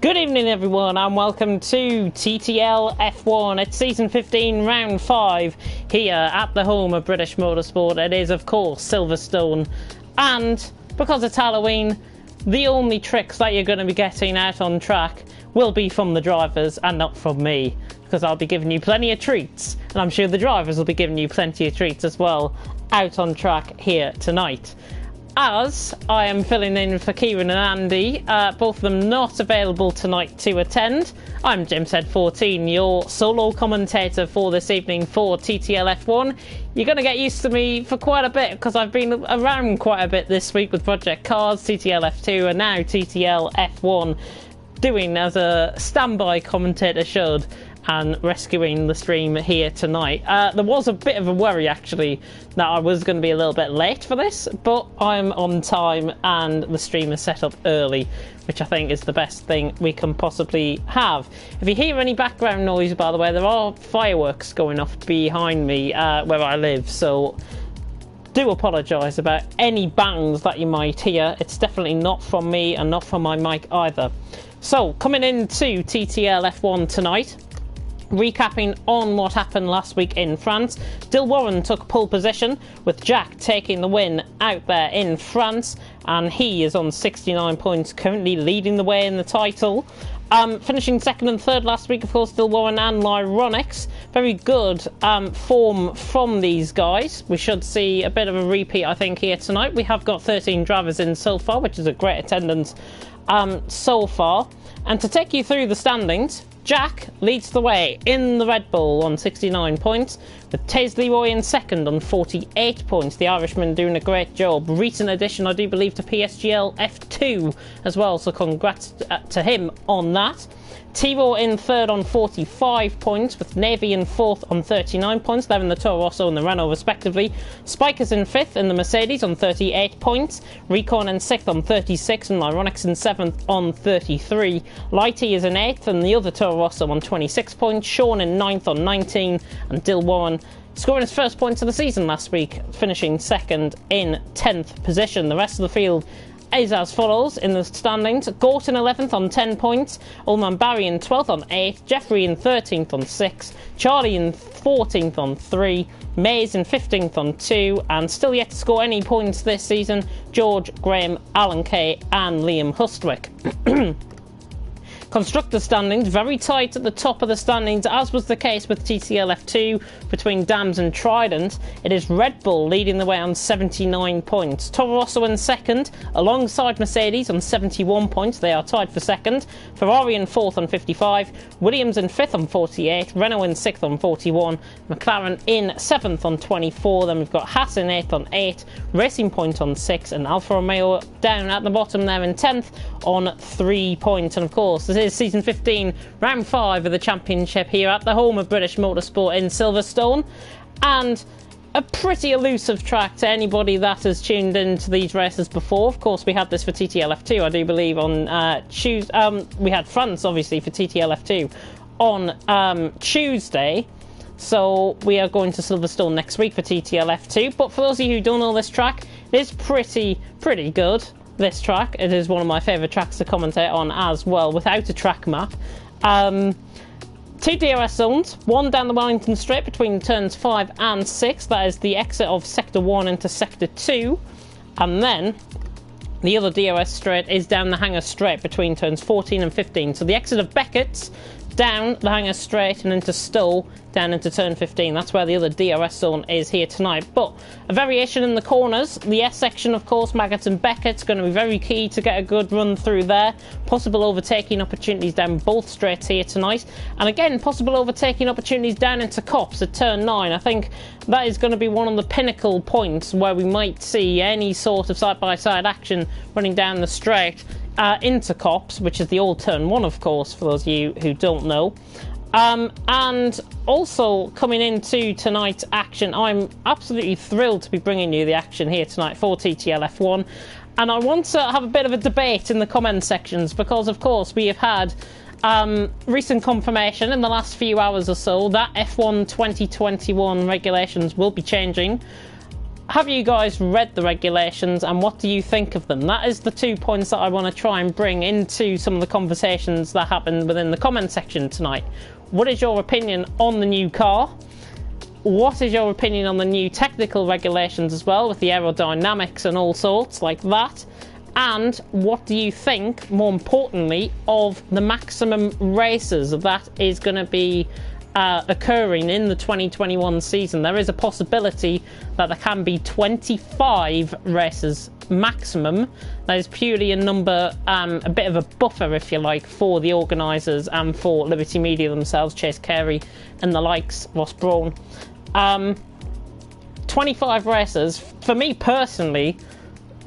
Good evening everyone and welcome to TTL F1. It's season 15 round 5 here at the home of British Motorsport. It is of course Silverstone, and because it's Halloween, the only tricks that you're going to be getting out on track will be from the drivers and not from me, because I'll be giving you plenty of treats, and I'm sure the drivers will be giving you plenty of treats as well out on track here tonight. As I am filling in for Kieran and Andy, both of them not available tonight to attend, I'm JimSaid14, your solo commentator for this evening for TTL F1. You're going to get used to me for quite a bit because I've been around quite a bit this week with Project Cars, TTL F2 and now TTL F1, doing as a standby commentator should, and rescuing the stream here tonight. There was a bit of a worry actually that I was going to be a little bit late for this, but I'm on time and the stream is set up early, which I think is the best thing we can possibly have. If you hear any background noise, by the way, there are fireworks going off behind me where I live, so do apologise about any bangs that you might hear. It's definitely not from me and not from my mic either. So coming into TTL F1 tonight, recapping on what happened last week in France, Dill Warren took pole position with Jack taking the win out there in France, and he is on 69 points, currently leading the way in the title. Finishing second and third last week, of course, Dill Warren and Lyronix. Very good form from these guys. We should see a bit of a repeat, I think, here tonight. We have got 13 drivers in so far, which is a great attendance so far. And to take you through the standings, Jack leads the way in the Red Bull on 69 points, with Taze Leroy in second on 48 points. The Irishman doing a great job. Recent addition, I do believe, to TTL F2 as well, so congrats to him on that. Tiro in third on 45 points, with Navy in fourth on 39 points. They're in the Toro Rosso and the Renault respectively. Spikers in fifth in the Mercedes on 38 points. Recon in sixth on 36 and Lyronix in seventh on 33. Lighty is in eighth and the other Toro Rosso on 26 points. Sean in ninth on 19, and Dill Warren scoring his first points of the season last week, finishing second in 10th position. The rest of the field is as follows in the standings: Gorton 11th on 10 points, Ulman Barry in 12th on 8, Jeffrey in 13th on 6, Charlie in 14th on 3, Mays in 15th on 2, and still yet to score any points this season, George, Graham, Alan Kay and Liam Hustwick. Constructor standings very tight at the top of the standings, as was the case with TTL F2 between Dams and Trident. It is Red Bull leading the way on 79 points. Toro Rosso in second, alongside Mercedes on 71 points. They are tied for second. Ferrari in fourth on 55. Williams in fifth on 48. Renault in sixth on 41. McLaren in seventh on 24. Then we've got Haas in eighth on 8. Racing Point on 6. And Alfa Romeo down at the bottom there in 10th on 3 points. And of course, this is season 15 round 5 of the championship here at the home of British Motorsport in Silverstone, and a pretty elusive track to anybody that has tuned into these races before. Of course, we had this for TTL F2, I do believe, on Tuesday. We had France obviously for TTL F2 on Tuesday, so we are going to Silverstone next week for TTL F2. But for those of you who don't know this track, it is pretty good. This track, it is one of my favourite tracks to commentate on as well, without a track map. 2 DRS zones, one down the Wellington Straight between turns 5 and 6, that is the exit of Sector 1 into Sector 2, and then the other DRS straight is down the Hangar Straight between turns 14 and 15. So the exit of Beckett's down the Hangar Straight and into Stowe down into turn 15. That's where the other DRS zone is here tonight. But a variation in the corners. The S section, of course, Maggotts and Beckett's going to be very key to get a good run through there. Possible overtaking opportunities down both straights here tonight. And again, possible overtaking opportunities down into Copse at turn 9. I think that is going to be one of the pinnacle points where we might see any sort of side-by-side action running down the straight into Copse, which is the old turn 1, of course, for those of you who don't know. And also coming into tonight's action, I'm absolutely thrilled to be bringing you the action here tonight for TTL F1, and I want to have a bit of a debate in the comment sections, because of course we have had recent confirmation in the last few hours or so that F1 2021 regulations will be changing. have you guys read the regulations and what do you think of them? That is the 2 points that I want to try and bring into some of the conversations that happened within the comment section tonight. What is your opinion on the new car? What is your opinion on the new technical regulations as well, with the aerodynamics and all sorts like that? And what do you think, more importantly, of the maximum races that is going to be occurring in the 2021 season? There is a possibility that there can be 25 races maximum. That is purely a number, a bit of a buffer, if you like, for the organisers and for Liberty Media themselves, Chase Carey and the likes, Ross Brawn. 25 races, for me personally,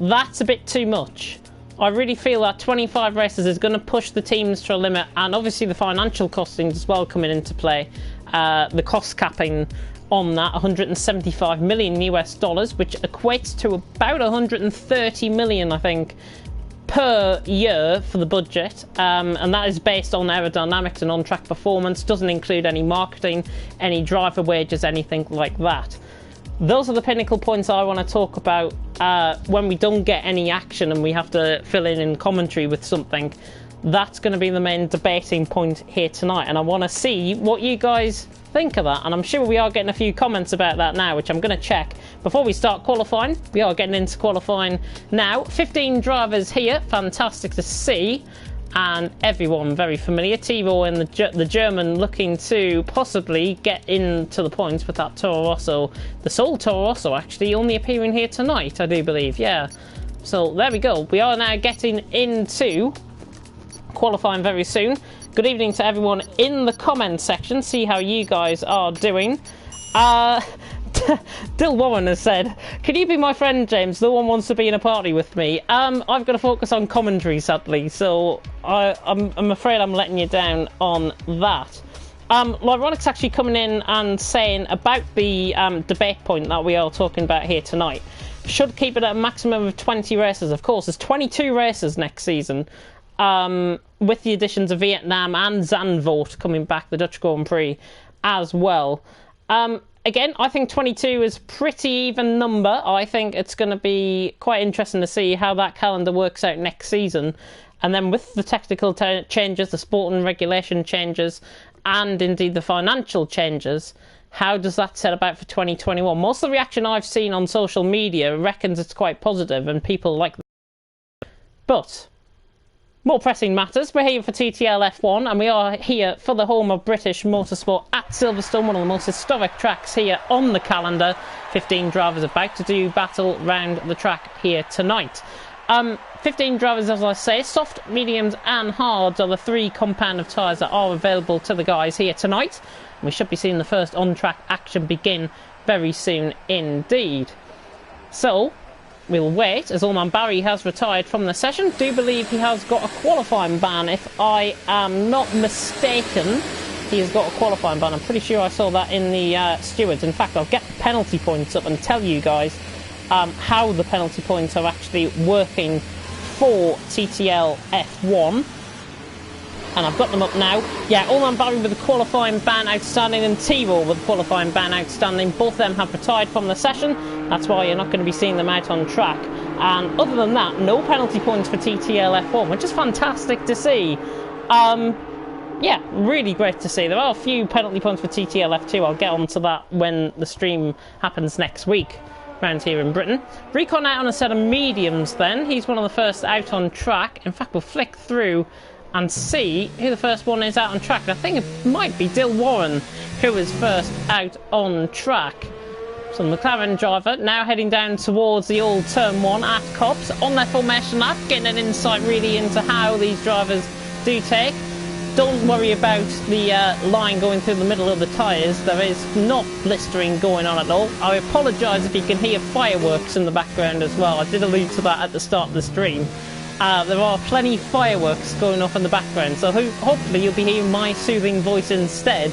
that's a bit too much. I really feel that 25 races is going to push the teams to a limit, and obviously the financial costings as well coming into play. The cost capping on that, 175 million US dollars, which equates to about 130 million, I think, per year for the budget, and that is based on aerodynamics and on-track performance. Doesn't include any marketing, any driver wages, anything like that. Those are the pinnacle points I want to talk about when we don't get any action and we have to fill in commentary with something. That's going to be the main debating point here tonight, and I want to see what you guys think of that. And I'm sure we are getting a few comments about that now, which I'm going to check before we start qualifying. We are getting into qualifying now. 15 drivers here, fantastic to see, and everyone very familiar. Timo and the German looking to possibly get into the points with that Toro Rosso. The sole Toro Rosso actually only appearing here tonight, I do believe, yeah. So there we go. We are now getting into qualifying very soon. Good evening to everyone in the comments section. See how you guys are doing. Dill Warren has said, "Can you be my friend, James? No one wants to be in a party with me." I've got to focus on commentary, sadly, so I'm afraid I'm letting you down on that. Lyronic's actually coming in and saying about the debate point that we are talking about here tonight. Should keep it at a maximum of 20 races. Of course, there's 22 races next season, with the additions of Vietnam and Zandvoort coming back, the Dutch Grand Prix as well. Again, I think 22 is a pretty even number. I think it's going to be quite interesting to see how that calendar works out next season. And then with the technical changes, the sport and regulation changes, and indeed the financial changes, how does that set about for 2021? Most of the reaction I've seen on social media reckons it's quite positive and people like that. But more pressing matters, we're here for TTL F1 and we are here for the home of British motorsport at Silverstone, one of the most historic tracks here on the calendar. 15 drivers about to do battle round the track here tonight. 15 drivers, as I say, soft, mediums and hards are the 3 compound of tyres that are available to the guys here tonight. We should be seeing the first on-track action begin very soon indeed. So we'll wait, as Allman Barry has retired from the session. Do believe he has got a qualifying ban, if I am not mistaken. He has got a qualifying ban. I'm pretty sure I saw that in the stewards. In fact, I'll get the penalty points up and tell you guys how the penalty points are actually working for TTL F1. And I've got them up now. Yeah, Allman Barry with a qualifying ban outstanding and T-Roll with a qualifying ban outstanding. Both of them have retired from the session. That's why you're not going to be seeing them out on track. And other than that, no penalty points for TTL F1, which is fantastic to see. Yeah, really great to see. There are a few penalty points for TTL F2. I'll get onto that when the stream happens next week around here in Britain. Recon out on a set of mediums then. He's one of the first out on track. In fact, we'll flick through and see who the first one is out on track. I think it might be Dill Warren who is first out on track. So the McLaren driver now heading down towards the old turn 1 at Cops on their formation lap, getting an insight really into how these drivers do take. Don't worry about the line going through the middle of the tyres. There is not blistering going on at all. I apologise if you can hear fireworks in the background as well. I did allude to that at the start of the stream. There are plenty of fireworks going off in the background, so hopefully you'll be hearing my soothing voice instead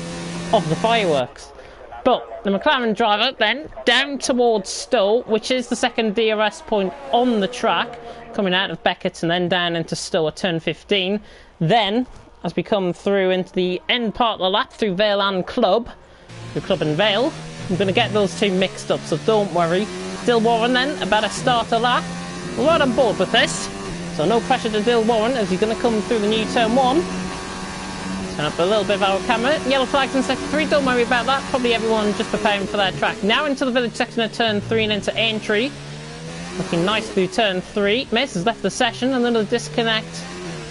of the fireworks. But the McLaren driver then down towards Stowe, which is the second DRS point on the track, coming out of Beckett and then down into Stowe at turn 15. Then, as we come through into the end part of the lap through Vale and Club, through Club and Vale, I'm going to get those two mixed up, so don't worry. Dill Warren then, a better starter lap. We're right on board with this. So no pressure to Dill Warren as he's going to come through the new turn 1. Turn up a little bit of our camera. Yellow flags in sector 3, don't worry about that. Probably everyone just preparing for their track. Now into the village section of turn 3 and into entry. Looking nice through turn 3. Mace has left the session, a little disconnect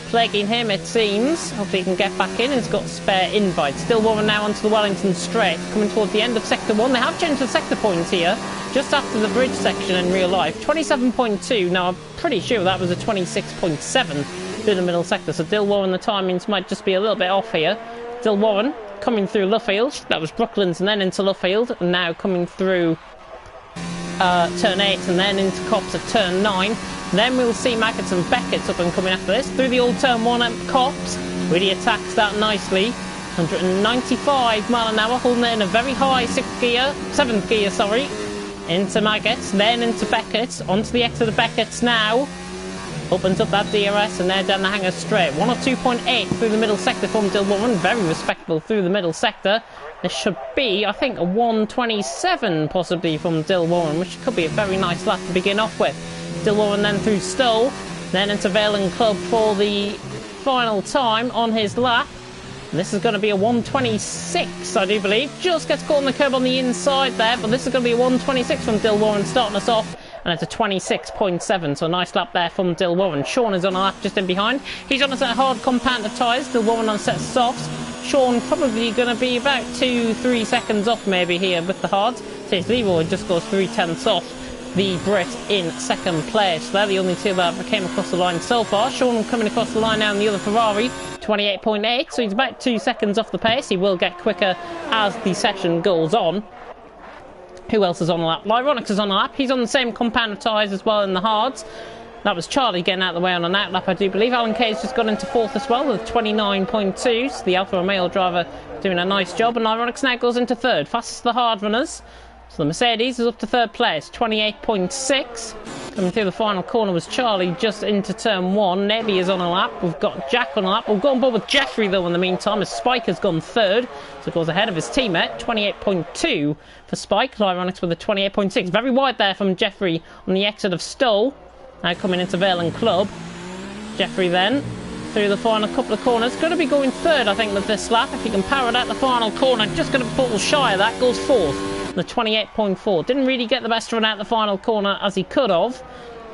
plaguing him it seems. Hopefully he can get back in. He's got spare invites. Dill Warren now onto the Wellington straight. Coming towards the end of sector 1. They have changed the sector points here. Just after the bridge section in real life. 27.2. Now I'm pretty sure that was a 26.7 through the middle sector. So Dill Warren, the timings might just be a little bit off here. Dill Warren coming through Luffield. That was Brooklands and then into Luffield. And now coming through turn 8 and then into Copse at turn 9. Then we'll see Maggots and Beckett's up and coming after this. Through the old turn 1 at Copse. Really attacks that nicely. 195 mile an hour, holding it in a very high 7th gear, sorry. Into Maggots, then into Beckett's. Onto the exit of Beckett's now. Opens up that DRS and they're down the hanger straight. 102.8 through the middle sector from Dill Warren. Very respectable through the middle sector. This should be, I think, a 127 possibly from Dill Warren, which could be a very nice lap to begin off with. Dill Warren then through Stowe, then into Vale and Club for the final time on his lap. And this is going to be a 126, I do believe. Just gets caught on the curb on the inside there, but this is going to be a 126 from Dill Warren starting us off. And it's a 26.7, so a nice lap there from Dill Warren. Sean is on a lap just in behind. He's on a set of hard compounder tyres. Dill Warren on a set of softs. Sean probably going to be about 2-3 seconds off maybe here with the hards. Says Leroy just goes 3/10 off the Brit in second place. They're the only two that came across the line so far. Sean coming across the line now in the other Ferrari. 28.8, so he's about 2 seconds off the pace. He will get quicker as the session goes on. Who else is on the lap? Lyronix is on the lap. He's on the same compound of tyres as well in the hards. That was Charlie getting out of the way on an outlap, I do believe. Alan Kay's just got into 4th as well with 29.2. So the Alfa Romeo driver doing a nice job. And Lyronix now goes into 3rd. Fastest of the hard runners. So the Mercedes is up to 3rd place. 28.6. Coming through the final corner was Charlie just into turn 1. Nebby is on a lap. We've got Jack on a lap. We'll go on board with Jeffrey though in the meantime as Spike has gone 3rd. So goes ahead of his teammate. 28.2 for Spike. Lyronix with a 28.6. Very wide there from Jeffrey on the exit of Stowe. Now coming into Vale and Club. Jeffrey then through the final couple of corners. Going to be going 3rd I think with this lap. If he can power it out the final corner. Just going to fall shy of that. Goes 4th. The 28.4. Didn't really get the best run out the final corner as he could have.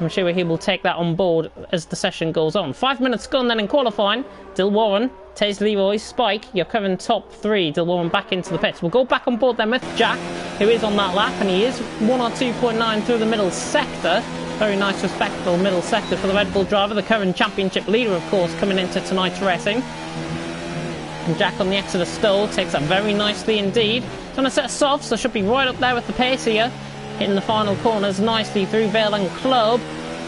I'm sure he will take that on board as the session goes on. 5 minutes gone then in qualifying. Dill Warren, Taze Leroy, Spike, your current top 3. Dill Warren back into the pits. We'll go back on board then with Jack, who is on that lap, and he is 1 or 2.9 through the middle sector. Very nice, respectable middle sector for the Red Bull driver, the current championship leader, of course, coming into tonight's racing. And Jack on the exit of Stowe takes that very nicely indeed. It's on a set of softs, so should be right up there with the pace here. Hitting the final corners nicely through Vale and Club.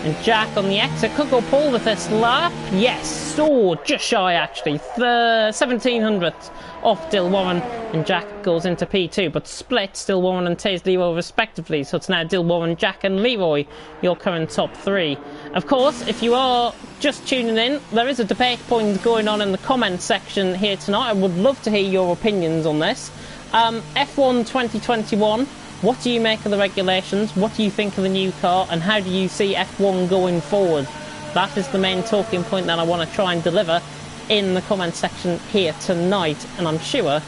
And Jack on the exit could go pole with this lap. Yes, oh, just shy actually. 1700th off Dill Warren. And Jack goes into P2, but split Dill Warren and Taze Leroy respectively. So it's now Dill Warren, Jack and Leroy, your current top 3. Of course, if you are just tuning in, there is a debate point going on in the comment section here tonight. I would love to hear your opinions on this. F1 2021, what do you make of the regulations? What do you think of the new car? And how do you see F1 going forward? That is the main talking point that I want to try and deliver in the comment section here tonight. And I'm sure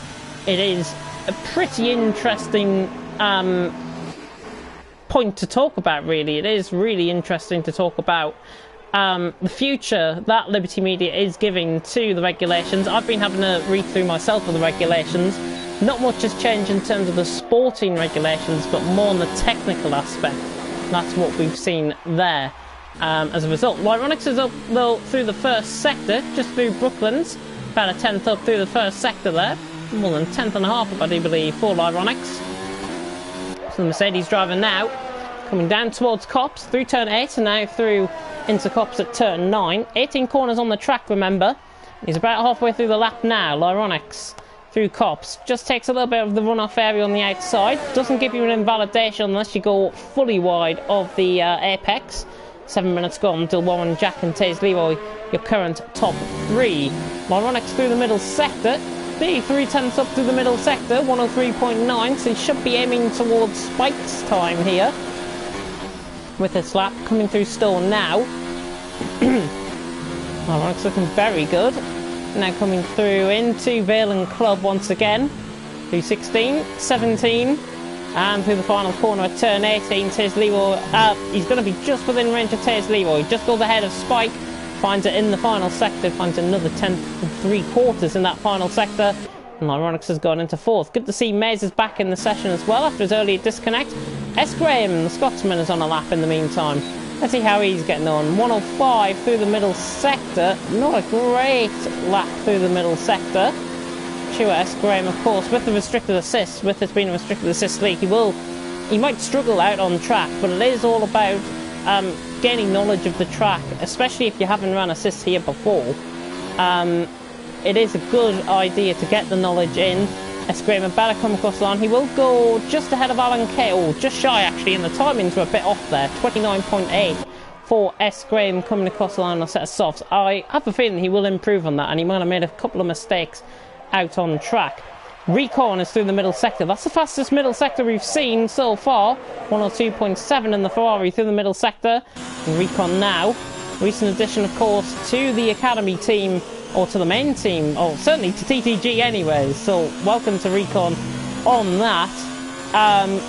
it is a pretty interesting point to talk about, really. It is really interesting to talk about the future that Liberty Media is giving to the regulations. I've been having a read through myself of the regulations. Not much has changed in terms of the sporting regulations, but more on the technical aspect. That's what we've seen there. As a result, Lyronix is up though through the first sector, just through Brooklands. About a 10th up through the first sector there. More than 10th and a half up, I do believe, for Lyronix. So the Mercedes driver now coming down towards Copse through turn 8 and now through into Copse at turn 9. 18 corners on the track, remember. He's about halfway through the lap now, Lyronix. Through Copse. Just takes a little bit of the runoff area on the outside. Doesn't give you an invalidation unless you go fully wide of the apex. 7 minutes gone. Dill Warren, Jack and Taze Leroy, your current top 3. Lyronix through the middle sector. The 3/10 up through the middle sector. 103.9. So he should be aiming towards Spike's time here. with his lap. Coming through Stone now. Ironic's looking very good. Now coming through into Vale and Club once again. Through 16, 17, and through the final corner at turn 18. Tears Leroy, he's going to be just within range of Tears Leroy. Just goes ahead of Spike. Finds it in the final sector. Finds another 10th and 3/4 in that final sector. And Ironics has gone into 4th. Good to see Mays is back in the session as well after his earlier disconnect. S. Graham, the Scotsman, is on a lap in the meantime. Let's see how he's getting on. 105 through the middle sector. Not a great lap through the middle sector. Sure, S. Graham, of course, with the restricted assist, with this being a restricted assist league, he might struggle out on track, but it is all about gaining knowledge of the track, especially if you haven't run assists here before. It is a good idea to get the knowledge in. S. Graham about to come across the line. He will go just ahead of Alan Kay, or just shy actually, and the timings were a bit off there. 29.8 for S. Graham coming across the line on a set of softs. I have a feeling he will improve on that, and he might have made a couple of mistakes out on track. Recon is through the middle sector. That's the fastest middle sector we've seen so far. 102.7 in the Ferrari through the middle sector. And Recon now. Recent addition, of course, to the Academy team, or to the main team, or certainly to TTG anyways. So welcome to Recon on that.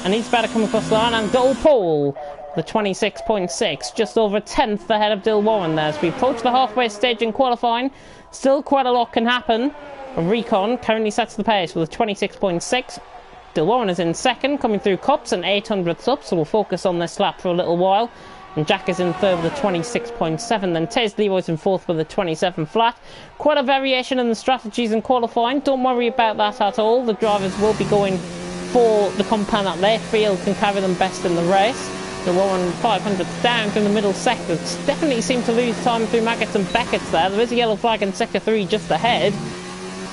And he's about to come across the line and goal pole. The 26.6, just over a 10th ahead of Dill Warren there. As we approach the halfway stage in qualifying, still quite a lot can happen. Recon currently sets the pace with a 26.6. Dill Warren is in second, coming through Cops and 800ths up, so we'll focus on this lap for a little while. And Jack is in third with a 26.7. Then Tez Leroy's in fourth with a 27 flat. Quite a variation in the strategies in qualifying. Don't worry about that at all. The drivers will be going for the compound that they feel can carry them best in the race. The Warren 500th down through the middle sector. Definitely seem to lose time through Maggots and Beckett's there. There is a yellow flag in sector 3 just ahead.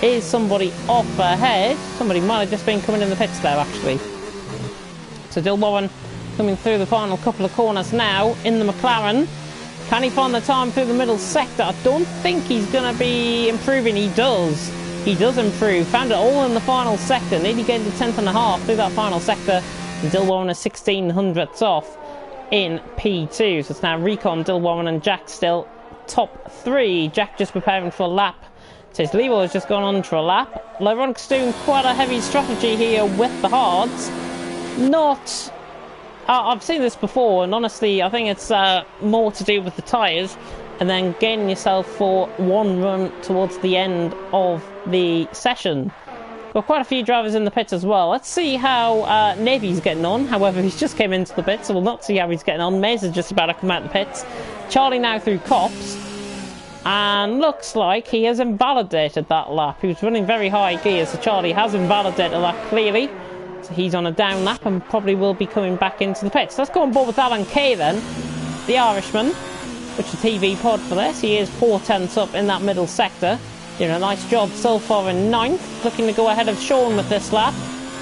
Is somebody off ahead? Somebody might have just been coming in the pits there actually. So Dill Warren coming through the final couple of corners now in the McLaren. Can he find the time through the middle sector? I don't think he's going to be improving. He does. He does improve. Found it all in the final sector. Nearly gained a 10th and a half through that final sector. And Dill Warren is 1600ths off in P2. So it's now Recon, Dill Warren and Jack still top 3. Jack just preparing for a lap. Says Leroy has just gone on for a lap. Lyronic's doing quite a heavy strategy here with the hards. Not... I've seen this before, and honestly, I think it's more to do with the tyres, and then gaining yourself for one run towards the end of the session. Got quite a few drivers in the pits as well. Let's see how Navy's getting on. However, he's just came into the pits, so we'll not see how he's getting on. Mays is just about to come out the pits. Charlie now through Cops. And looks like he has invalidated that lap. He was running very high gear, so Charlie has invalidated that clearly. So he's on a down lap and probably will be coming back into the pits. Let's go on board with Alan Kay then, the Irishman, which is TV pod for this. He is 4/10ths up in that middle sector. Doing a nice job so far in 9th. Looking to go ahead of Sean with this lap.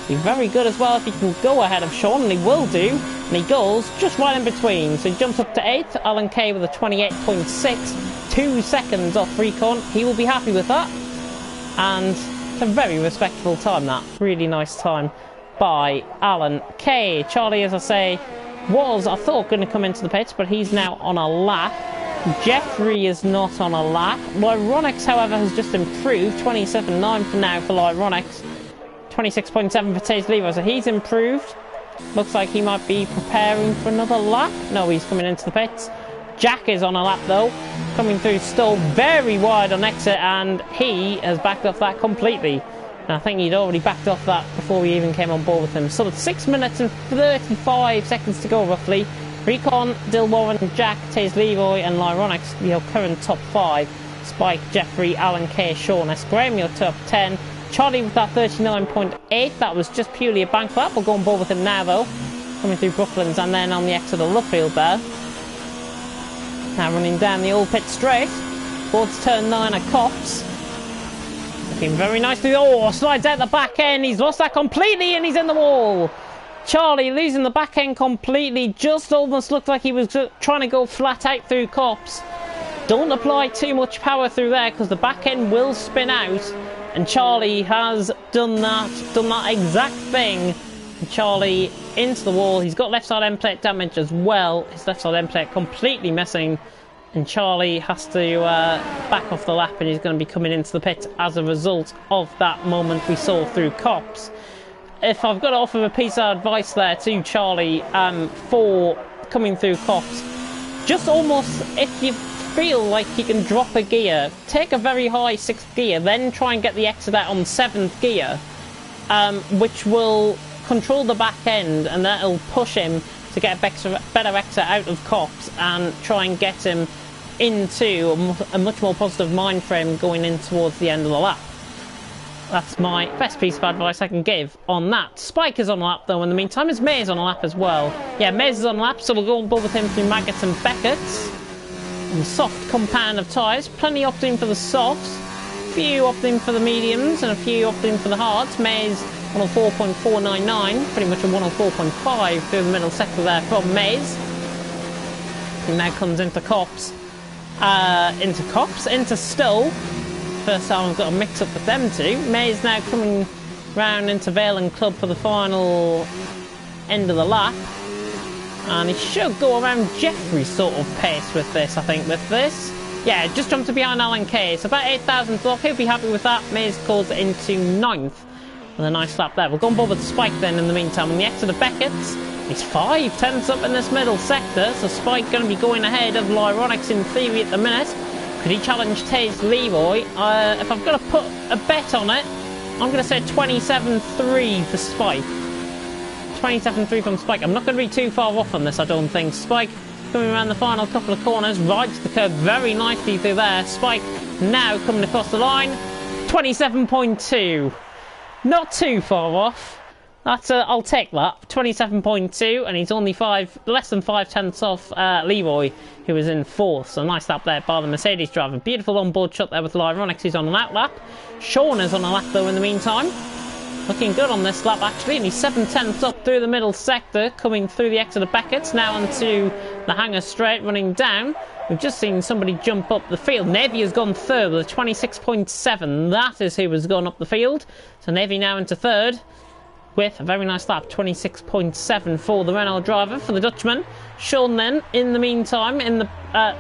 Be very good as well if he can go ahead of Sean, and he will do. And he goes just right in between. So he jumps up to 8th. Alan Kay with a 28.6. 2 seconds off Recon. He will be happy with that. And it's a very respectable time, that. Really nice time by Alan Kay. Charlie, as I say, was, I thought, going to come into the pits, but he's now on a lap. Jeffrey is not on a lap. Lyronics, however, has just improved. 27.9 for now for Lyronics. 26.7 for Taze Lever, so he's improved. Looks like he might be preparing for another lap. No, he's coming into the pits. Jack is on a lap though, coming through Stowe very wide on exit, and he has backed off that completely. And I think he'd already backed off that before we even came on board with him. So it's 6 minutes and 35 seconds to go roughly. Recon, Dill Warren, Jack, Taze Leroy and Lyronics, your current top 5. Spike, Jeffrey, Alan Kay, Sean S. Graham, your top 10. Charlie with that 39.8, that was just purely a bank lap. We'll go on board with him now though. Coming through Brooklands and then on the exit of Luffield there. Now running down the old pit straight. Towards turn 9 at Cops. Looking very nicely. Oh, slides out the back end. He's lost that completely and he's in the wall. Charlie losing the back end completely. Just almost looked like he was trying to go flat out through Cops. Don't apply too much power through there because the back end will spin out. And Charlie has done that exact thing. And Charlie into the wall. He's got left side end plate damage as well. His left side end plate completely missing. And Charlie has to back off the lap, and he's going to be coming into the pit as a result of that moment we saw through Cops. If I've got to offer a piece of advice there to Charlie for coming through Cops, just almost, if you feel like you can drop a gear, take a very high 6th gear, then try and get the exit out on 7th gear, which will control the back end, and that'll push him to get a better exit out of Cops and try and get him into a much more positive mind frame going in towards the end of the lap. That's my best piece of advice I can give on that. Spike is on a lap though in the meantime. Is Maze on a lap as well? Yeah, Maze is on a lap, so we'll go on board with him through Maggots and Beckett's. And the soft compound of tyres. Plenty opting for the softs, a few opting for the mediums, and a few opting for the hards. Maze 104.499, pretty much a 104.5 through the middle sector there from Maze. He now comes into Cops. Into Stowe. First time I've got a mix up with them two. Maze now coming round into Vale and Club for the final end of the lap. And he should go around Jeffrey's sort of pace with this, I think, with this. Yeah, just jumped to behind Alan Kay. It's about 8,000 off. He'll be happy with that. Maze calls it into 9th. With a nice lap there. We'll go on board with Spike then in the meantime. On the exit of Beckett's. He's 5/10 up in this middle sector, so Spike going to be going ahead of Lyronics in theory at the minute. Could he challenge Taze Leroy? If I've got to put a bet on it, I'm going to say 27-3 for Spike. 27-3 from Spike. I'm not going to be too far off on this, I don't think. Spike coming around the final couple of corners, rides the curve very nicely through there. Spike now coming across the line, 27.2. Not too far off. That's I'll take that. 27.2, and he's only less than 5/10 off Leroy, who was in 4th. So nice lap there by the Mercedes driver. Beautiful on-board shot there with Lyronics. He's on an out lap. Sean is on a lap though in the meantime. Looking good on this lap actually, and he's 7/10 up through the middle sector, coming through the exit of Beckett's, now onto the hanger straight, running down. We've just seen somebody jump up the field. Navy has gone 3rd with a 26.7. That is who has gone up the field. So Navy now into 3rd. With a very nice lap, 26.7 for the Renault driver. For the Dutchman, Sean then, in the meantime,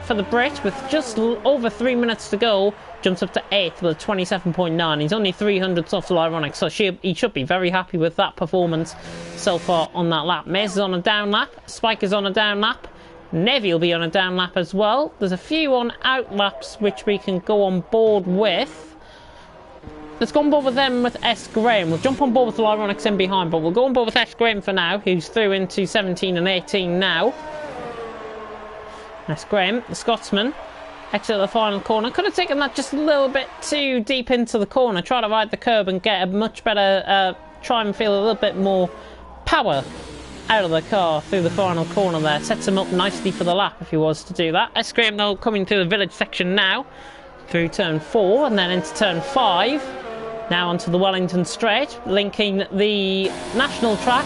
for the Brit, with just over 3 minutes to go, jumps up to 8th with a 27.9. He's only 300ths off the Lyronics, so he should be very happy with that performance so far on that lap. Mace is on a down lap, Spike is on a down lap, Nevy will be on a down lap as well. There's a few on out laps which we can go on board with. Let's go on board with them with S. Graham. We'll jump on board with the Lyronics in behind, but we'll go on board with S. Graham for now, who's through into 17 and 18 now. S. Graham, the Scotsman, exit the final corner. Could have taken that just a little bit too deep into the corner. Try to ride the curb and get a much better, try and feel a little bit more power out of the car through the final corner there. Sets him up nicely for the lap if he was to do that. S. Graham though coming through the village section now, through turn 4 and then into turn 5. Now onto the Wellington Straight, linking the national track,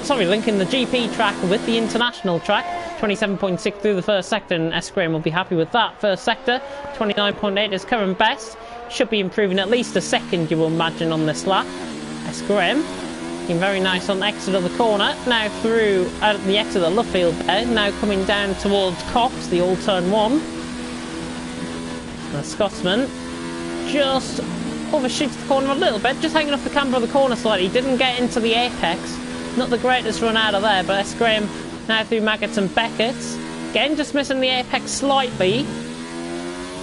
linking the GP track with the international track. 27.6 through the first sector, and S. Graham will be happy with that. First sector, 29.8 is current best. Should be improving at least a second, you will imagine, on this lap. S. Graham, looking very nice on the exit of the corner. Now through out the exit of Luffield there, now coming down towards Cox, the old turn 1. The Scotsman just overshoots the corner a little bit, just hanging off the camber of the corner slightly. Didn't get into the apex. Not the greatest run out of there, but S. Graham now through Maggots and Beckett's. Again, just missing the apex slightly.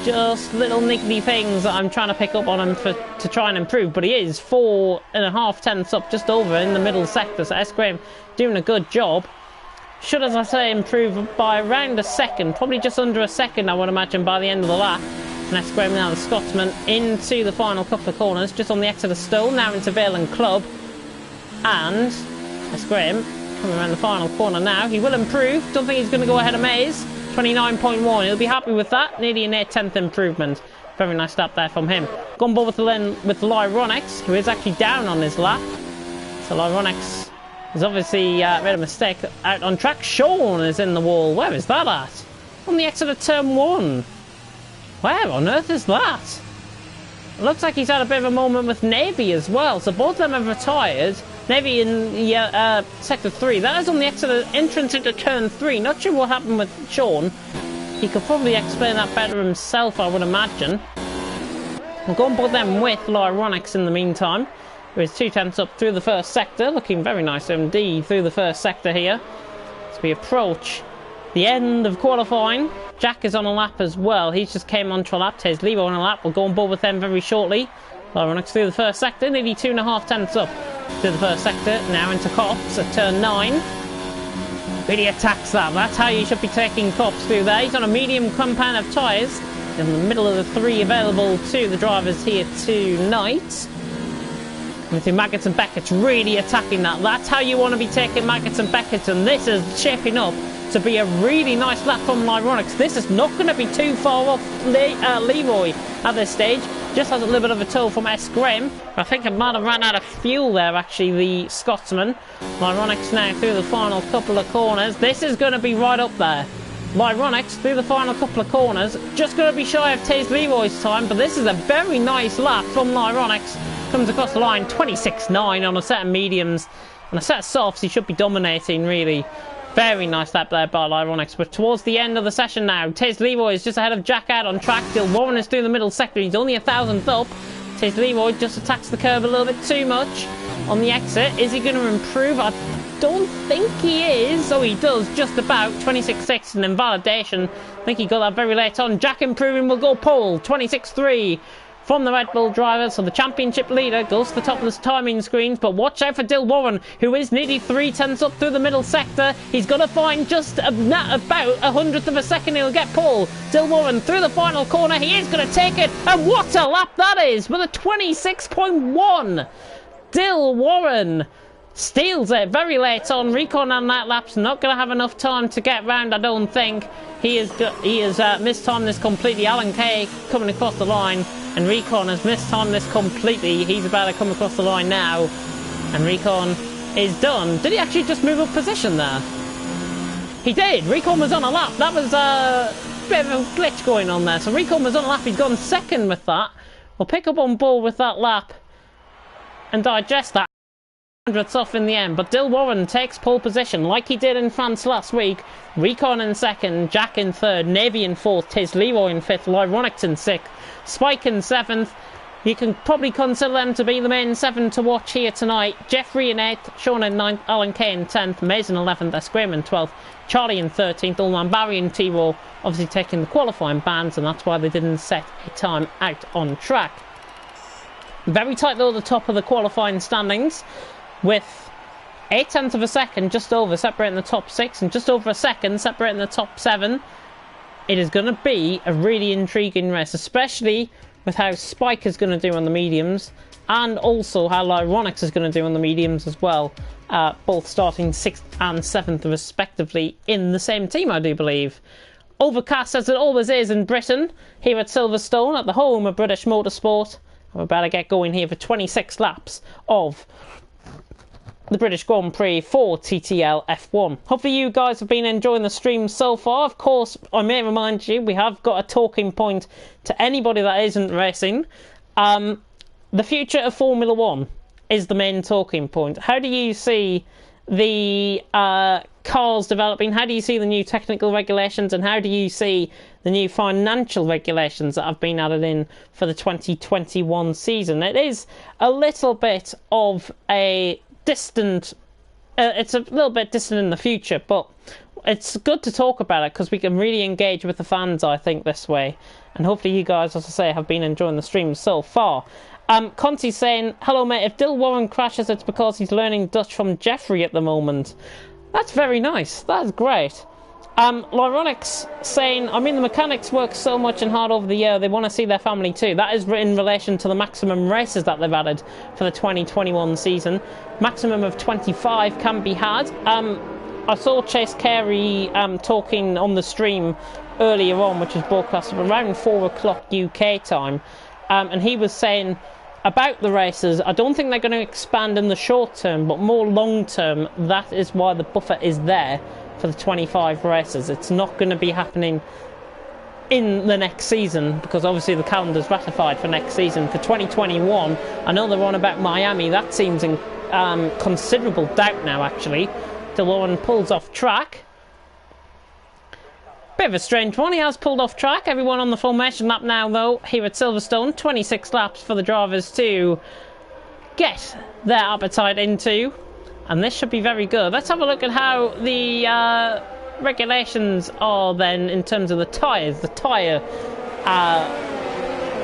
Just little niggly things that I'm trying to pick up on him to try and improve, but he is 4.5 up just over in the middle sector, so S. Graham doing a good job. Should, as I say, improve by around a second, probably just under a second, I would imagine, by the end of the lap. And S. Graham now, the Scotsman, into the final couple of corners, just on the exit of Stowe, now into Vale and Club. And S. Graham coming around the final corner now. He will improve. Don't think he's going to go ahead of Maze. 29.1. He'll be happy with that. Nearly an 8/10 improvement. Very nice lap there from him. Gone board with Lyronics, who is actually down on his lap. So Lyronics has obviously made a mistake out on track. Sean is in the wall. Where is that at? On the exit of turn 1. Where on earth is that? It looks like he's had a bit of a moment with Navy as well. So both of them have retired. Maybe in sector 3. That is on the entrance into turn 3. Not sure what happened with Sean. He could probably explain that better himself, I would imagine. We'll go and put them with Lyronics in the meantime. With 2 tenths up through the first sector. Looking very nice indeed through the first sector here. As we approach the end of qualifying. Jack is on a lap as well. He's just came onto a lap. Tez Levo on a lap. We'll go on board with them very shortly. Lyronics through the first sector. Nearly 2.5 tenths up through the first sector. Now into Cops at turn 9. Really attacks that. That's how you should be taking Cops through there. He's on a medium compound of tyres. In the middle of the 3 available to the drivers here tonight. Coming through Maggots and Beckett's, really attacking that. That's how you want to be taking Maggots and Beckett's, and this is shaping up to be a really nice lap from Lyronics. This is not going to be too far off Leroy at this stage. Just has a little bit of a tow from S. Graham. I think it might have ran out of fuel there, actually, the Scotsman. Lyronics now through the final couple of corners. This is going to be right up there. Lyronics through the final couple of corners. Just going to be shy of Taze Leroy's time, but this is a very nice lap from Lyronics. Comes across the line, 26.9 on a set of mediums. On a set of softs, he should be dominating, really. Very nice lap there by Lyronics. But towards the end of the session now, Taze Leroy is just ahead of Jack out on track. Dill Warren is through the middle sector. He's only 1,000th up. Taze Leroy just attacks the curve a little bit too much on the exit. Is he going to improve? I don't think he is. Oh, he does just about. 26.6 and invalidation. I think he got that very late on. Jack improving will go pole. 26.3 from the Red Bull driver. So the championship leader goes to the top of the timing screens. But watch out for Dill Warren, who is nearly 3 tenths up through the middle sector. He's got to find just about 100th of a second. He'll get pole. Dill Warren through the final corner. He is going to take it. And what a lap that is with a 26.1. Dill Warren steals it very late on. Recon on that lap's not going to have enough time to get round, I don't think. He has mistimed this completely. Alan Kay coming across the line, and Recon has mistimed this completely. He's about to come across the line now, and Recon is done. Did he actually just move up position there? He did. Recon was on a lap. That was a bit of a glitch going on there. So Recon was on a lap. He's gone second with that. We'll pick up on board with that lap and digest that. 100ths off in the end, but Dill Warren takes pole position like he did in France last week. Recon in second, Jack in third, Navy in fourth, Tiz Leroy in fifth, Lyronics in sixth, Spike in seventh. You can probably consider them to be the main 7 to watch here tonight. Jeffrey in 8th, Sean in 9th, Alan Kay in 10th, Mason 11th, S. Graham in 12th, Charlie in 13th, Ulman Barry and T-Roll obviously taking the qualifying bans, and that's why they didn't set a time out on track. Very tight though at the top of the qualifying standings, with 8 tenths of a second just over separating the top 6 and just over a second separating the top 7. It is going to be a really intriguing race, especially with how Spike is going to do on the mediums and also how Lyronics is going to do on the mediums as well. Both starting 6th and 7th respectively in the same team, I do believe. Overcast as it always is in Britain, here at Silverstone at the home of British Motorsport. We're about to get going here for 26 laps of the British Grand Prix for TTL F1. Hopefully you guys have been enjoying the stream so far. Of course, I may remind you, we have got a talking point to anybody that isn't racing. The future of Formula 1 is the main talking point. How do you see the cars developing? How do you see the new technical regulations? And how do you see the new financial regulations that have been added in for the 2021 season? It is a little bit of a distant, it's a little bit distant in the future, but it's good to talk about it because we can really engage with the fans, I think, this way. And hopefully you guys, as I say, have been enjoying the stream so far. Conti's saying, hello mate, if Dill Warren crashes, it's because he's learning Dutch from Jeffrey at the moment. That's very nice. That's great. Lyronics saying, I mean, the mechanics work so much and hard over the year, they want to see their family too. That is in relation to the maximum races that they've added for the 2021 season. Maximum of 25 can be had. I saw Chase Carey talking on the stream earlier on, which was broadcast around 4 o'clock UK time, and he was saying about the races, I don't think they're going to expand in the short term, but more long term, that is why the buffer is there for the 25 races. It's not going to be happening in the next season because obviously the calendar's ratified for next season. For 2021, I know they're on about Miami. That seems considerable doubt now, actually. DeLorean pulls off track. Bit of a strange one, he has pulled off track. Everyone on the formation lap now, though, here at Silverstone. 26 laps for the drivers to get their appetite into. And this should be very good. Let's have a look at how the regulations are then in terms of the tyres. The tyre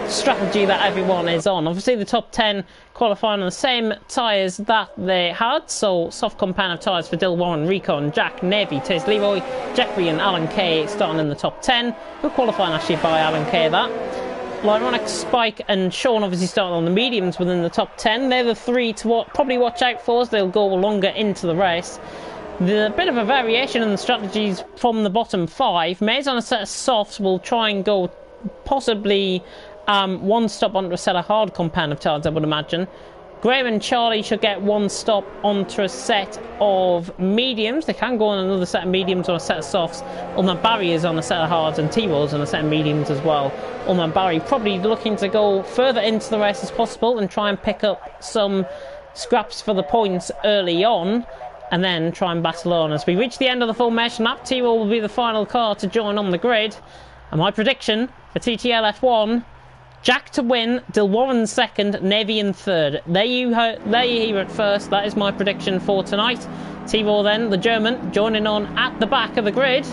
strategy that everyone is on. Obviously the top 10 qualifying on the same tyres that they had, so soft compound of tyres for Dill Warren, Recon, Jack, Navy, Tiz Leroy, Jeffrey and Alan Kay starting in the top 10. Good qualifying actually by Alan Kay, that. Lyronic, Spike and Sean obviously starting on the mediums within the top 10. They're the three to probably watch out for as they'll go longer into the race. The bit of a variation in the strategies from the bottom 5. Mays on a set of softs will try and go possibly one stop onto a set of hard compound of tyres, I would imagine. Graham and Charlie should get one stop onto a set of mediums. They can go on another set of mediums or a set of softs. Ulman Barry is on a set of hards and T-Rose on a set of mediums as well. Ulman Barry probably looking to go further into the race as possible and try and pick up some scraps for the points early on, and then try and battle on. As we reach the end of the formation lap, T-Roll will be the final car to join on the grid. And my prediction for TTL F1, Jack to win, Dilwarren second, Navy in third. There you hear it first. That is my prediction for tonight. T-Roll then, the German, joining on at the back of the grid.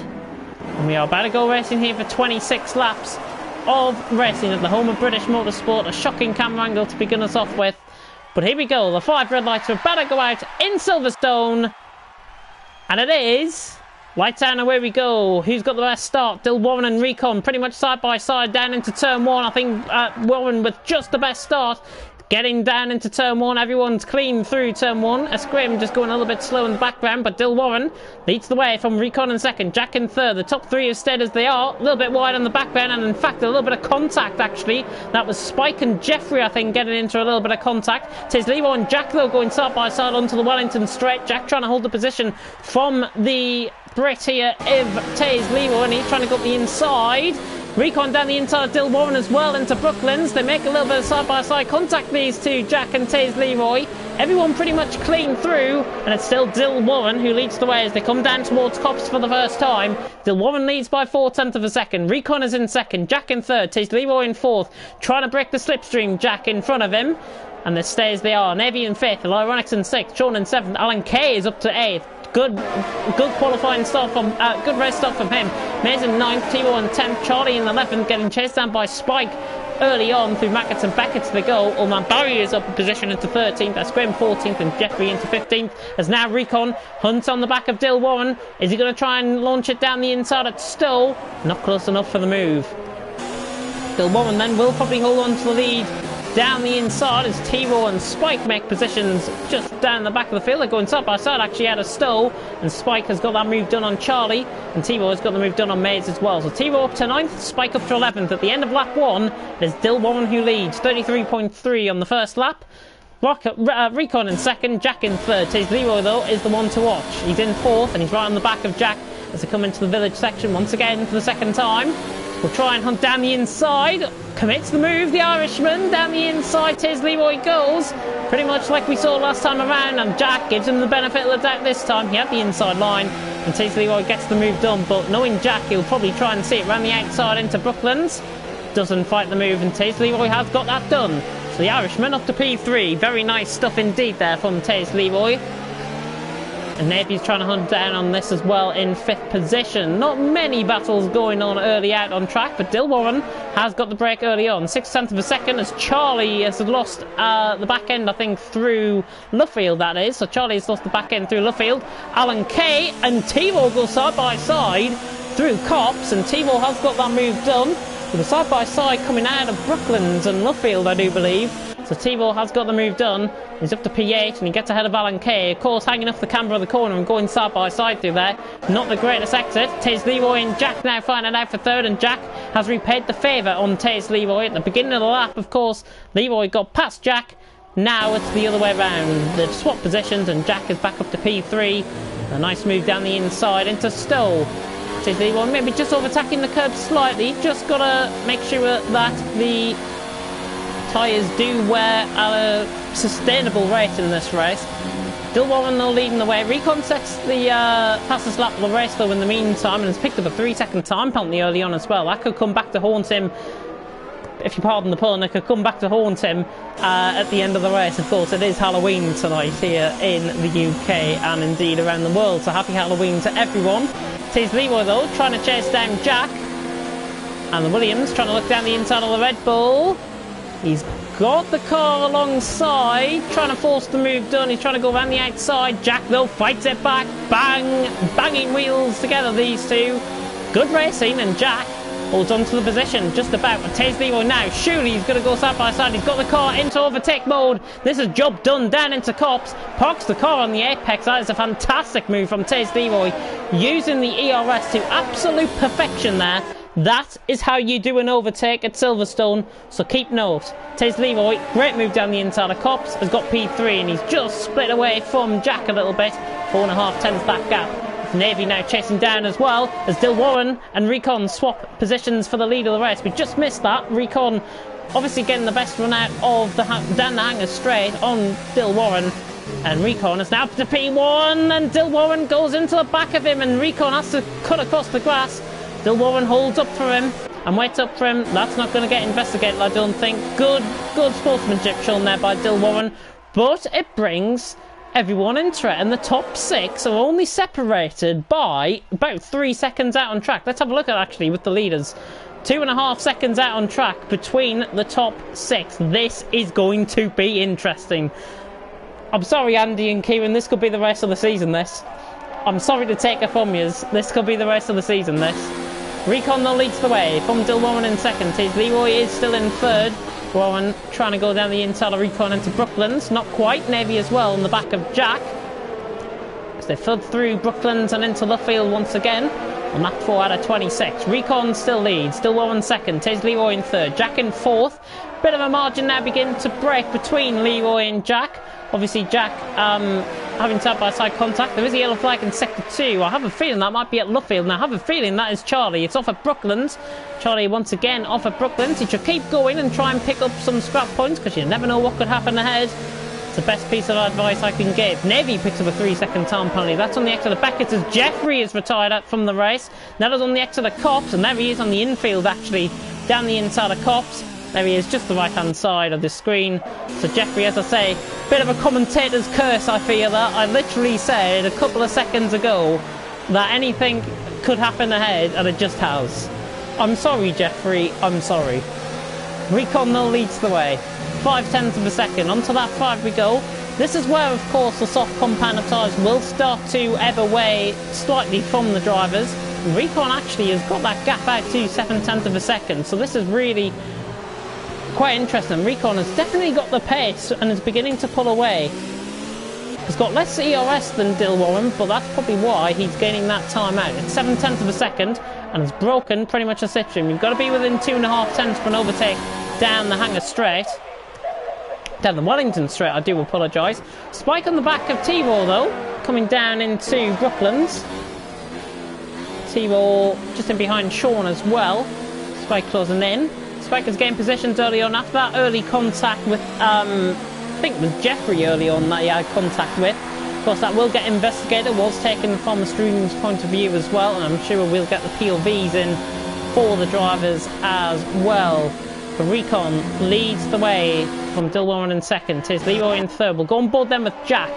And we are about to go racing here for 26 laps of racing at the home of British Motorsport. A shocking camera angle to begin us off with. But here we go. The 5 red lights are about to go out in Silverstone. And it is... lights out and away we go. Who's got the best start? Dill Warren and Recon pretty much side by side down into turn 1. I think Warren with just the best start. Getting down into turn 1. Everyone's clean through turn 1. Escrim just going a little bit slow in the background, but Dill Warren leads the way from Recon in second. Jack in third. The top 3 have stayed as they are. A little bit wide on the background, and in fact a little bit of contact actually. That was Spike and Jeffrey, I think, getting into a little bit of contact. Tis Leroy and Jack though going side by side onto the Wellington straight. Jack trying to hold the position from the Brit here, Taze Leroy, and he's trying to go up the inside. Recon down the inside of Dill Warren as well into Brooklands. They make a little bit of side-by-side contact, these two, Jack and Taze Leroy. Everyone pretty much clean through, and it's still Dill Warren who leads the way as they come down towards Cops for the first time. Dill Warren leads by 4/10 of a second. Recon is in second, Jack in third, Taze Leroy in fourth. Trying to break the slipstream, Jack in front of him. And they stay as they are. Navy in fifth, Lyronix in sixth, Sean in seventh, Alan Kay is up to eighth. Good qualifying start from, good race start from him. Mays in 9th, T-Roll in 10th, Charlie in 11th, getting chased down by Spike early on through Mackett and Beckett to the goal. Ulman Barry is up a position into 13th, Esquim 14th, and Jeffrey into 15th. As now Recon hunts on the back of Dill Warren. Is he going to try and launch it down the inside at Stowe? Not close enough for the move. Dill Warren then will probably hold on to the lead down the inside as T-Roll and Spike make positions just down the back of the field. They're going side by side actually out of Stowe, and Spike has got that move done on Charlie, and T-Roll has got the move done on Mays as well. So T-Roll up to 9th, Spike up to 11th. At the end of lap 1, there's Dill Warren who leads, 33.3 on the first lap. Recon in second, Jack in third. Taze Leroy though is the one to watch. He's in fourth and he's right on the back of Jack as they come into the village section once again for the second time. We'll try and hunt down the inside. Commits the move, the Irishman. Down the inside, Taze Leroy goes. Pretty much like we saw last time around, and Jack gives him the benefit of the doubt this time. He had the inside line, and Taze Leroy gets the move done. But knowing Jack, he'll probably try and see it around the outside into Brooklands. Doesn't fight the move, and Taze Leroy has got that done. So the Irishman up to P3. Very nice stuff indeed there from Taze Leroy. And Navy's trying to hunt down on this as well in 5th position. Not many battles going on early out on track, but Dill Warren has got the break early on. 6/10 of a second as Charlie has lost the back end, I think, through Luffield, that is. So Charlie has lost the back end through Luffield. Alan Kay and T-Roll go side by side through Cops, and T-Roll has got that move done. With a side by side coming out of Brooklands and Luffield, I do believe. So T-Roll has got the move done. He's up to P8 and he gets ahead of Alan Kay. Of course, hanging off the camber of the corner and going side by side through there. Not the greatest exit. Taze Leroy and Jack now finding out for third, and Jack has repaid the favour on Taze Leroy. At the beginning of the lap, of course, Leroy got past Jack. Now it's the other way around. They've swapped positions and Jack is back up to P3. A nice move down the inside into Stowe. Taze Leroy maybe just overtaking the curb slightly. Just got to make sure that the tyres do wear a sustainable rate in this race. Dill Warren though leading the way. Recon sets the fastest lap of the race though in the meantime, and has picked up a 3-second time penalty early on as well. That could come back to haunt him, if you pardon the pun. It could come back to haunt him at the end of the race. Of course, it is Halloween tonight here in the UK and indeed around the world, so happy Halloween to everyone. Tease Leroy though trying to chase down Jack, and the Williams trying to look down the inside of the Red Bull. He's got the car alongside, trying to force the move done. He's trying to go around the outside. Jack though fights it back. Bang! Banging wheels together, these two. Good racing, and Jack holds on to the position just about. Taze Leroy now, surely he's going to go side by side. He's got the car into overtake mode. This is job done down into Cops. Parks the car on the apex. That is a fantastic move from Taze Leroy, using the ERS to absolute perfection there. That is how you do an overtake at Silverstone, so keep note. Taze Leroy, great move down the inside of Cops, has got P3 and he's just split away from Jack a little bit. 4.5 tenths that gap. Navy now chasing down as well, as Dill Warren and Recon swap positions for the lead of the race. We just missed that. Recon obviously getting the best run out of the down the hanger straight on Dill Warren. And Recon is now up to P1, and Dill Warren goes into the back of him, and Recon has to cut across the grass. Dill Warren holds up for him and waits up for him. That's not going to get investigated, I don't think. Good sportsmanship shown there by Dill Warren. But it brings everyone into it, and the top 6 are only separated by about 3 seconds out on track. Let's have a look at actually with the leaders. 2.5 seconds out on track between the top 6. This is going to be interesting. I'm sorry, Andy and Kieran, this could be the rest of the season, this. I'm sorry to take it from you. This could be the rest of the season, this. Recon though leads the way from Dill Warren in second. Tease Leroy is still in third. Warren trying to go down the inside of Recon into Brooklands. Not quite. Navy as well in the back of Jack. As they flood through Brooklands and into Luffield once again. On lap 4 out of 26. Recon still leads. Dill Warren second. Tease Leroy in third. Jack in fourth. Bit of a margin now beginning to break between Leroy and Jack. Obviously Jack having side-by-side contact. There is a yellow flag in sector 2. I have a feeling that might be at Luffield, and I have a feeling that is Charlie. It's off at Brooklands. Charlie once again off at Brooklands. He should keep going and try and pick up some scrap points, because you never know what could happen ahead. It's the best piece of advice I can give. Navy picks up a 3-second time penalty. That's on the exit of Beckett as Jeffrey is retired out from the race. That is on the exit of Cops, and there he is on the infield actually, down the inside of Cops. There he is, just the right-hand side of the screen. So Jeffrey, as I say, bit of a commentator's curse, I feel that. I literally said a couple of seconds ago that anything could happen ahead, and it just has. I'm sorry, Jeffrey, I'm sorry. Recon though leads the way. 0.5 of a second. Onto that 5 we go. This is where, of course, the soft compound of tyres will start to ebb away slightly from the drivers. Recon actually has got that gap out to 0.7 of a second, so this is really quite interesting. Recon has definitely got the pace and is beginning to pull away. He's got less ERS than Dill Warren, but that's probably why he's gaining that time out. It's 0.7 of a second and has broken pretty much a slipstream. You've got to be within 2.5 tenths for an overtake down the hanger straight. Down the Wellington straight, I do apologise. Spike on the back of T-Raw though, coming down into Brooklands. T-Raw just in behind Sean as well. Spike closing in. Spike has gained positions early on after that early contact with, I think it was Jeffrey early on that he had contact with. Of course, that will get investigated. Was taken from the streaming's point of view as well, and I'm sure we'll get the POVs in for the drivers as well. But Recon leads the way from Dill Warren in second. Tis Leroy in third. We'll go on board then with Jack,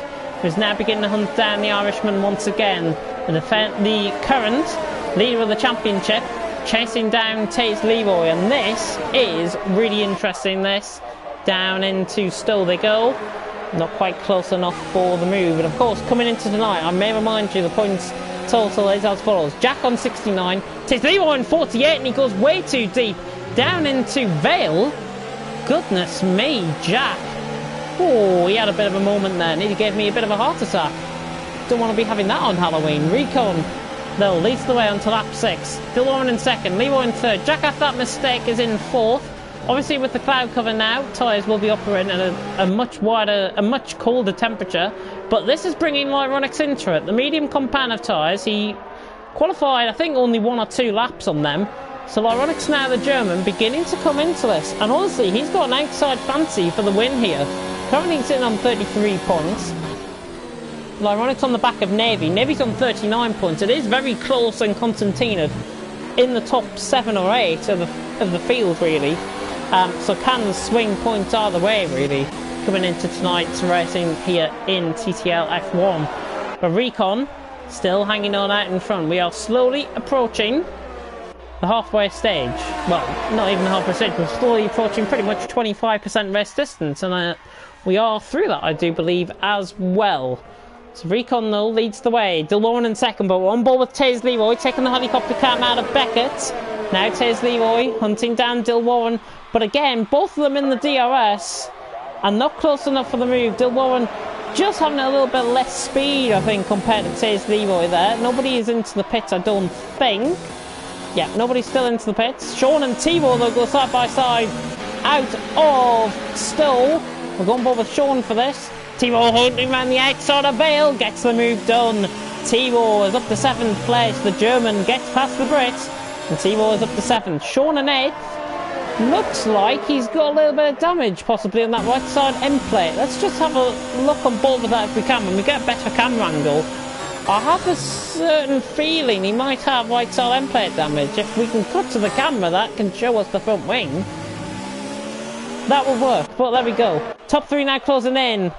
who's now beginning to hunt down the Irishman once again. The current leader of the championship, chasing down Taze Leroy, and this is really interesting. This down into Stowe they go, not quite close enough for the move. And of course, coming into tonight, I may remind you the points total is as follows: Jack on 69, Taze Leroy on 48, and he goes way too deep down into Vale. Goodness me, Jack. Oh, he had a bit of a moment there, and he gave me a bit of a heart attack. Don't want to be having that on Halloween. Recon though leads the way onto lap 6. Dill Warren in second, Leroy in third. Jack, after that mistake, is in fourth. Obviously with the cloud cover now, tyres will be operating at a much wider, a much colder temperature, but this is bringing Lyronix into it. The medium compound of tyres, he qualified I think only 1 or 2 laps on them, So Lyronix now, the German, beginning to come into this. And honestly, he's got an outside fancy for the win here. Currently sitting on 33 points. Lyronix on the back of Navy. Navy's on 39 points. It is very close, and Constantine in the top 7 or 8 of the field, really. So can swing points either way, really, coming into tonight's racing here in TTL F1. But Recon still hanging on out in front. We are slowly approaching the halfway stage. Well, not even the halfway stage. We're slowly approaching pretty much 25% race distance, and we are through that, I do believe, as well. So Recon, though, leads the way. Dilwarren in second, but we're on board with Taze Leroy, taking the helicopter cam out of Beckett. Now Taze Leroy hunting down Dilwarren, but again, both of them in the DRS, and not close enough for the move. Dilwarren just having a little bit less speed, I think, compared to Taze Leroy there. Nobody is into the pits, I don't think. Yeah, nobody's still into the pits. Sean and T-Row, though, go side by side out of Stowe. We're going board with Sean for this. T-Row hunting around the outside of Vale, gets the move done. T-Row is up to 7th place. The German gets past the Brit, and T-Row is up to 7th. Sean in 8th. Looks like he's got a little bit of damage, possibly on that right side end plate. Let's just have a look on board with that if we can, when we get a better camera angle. I have a certain feeling he might have right side end plate damage. If we can cut to the camera, that can show us the front wing. That will work, but there we go. Top 3 now closing in.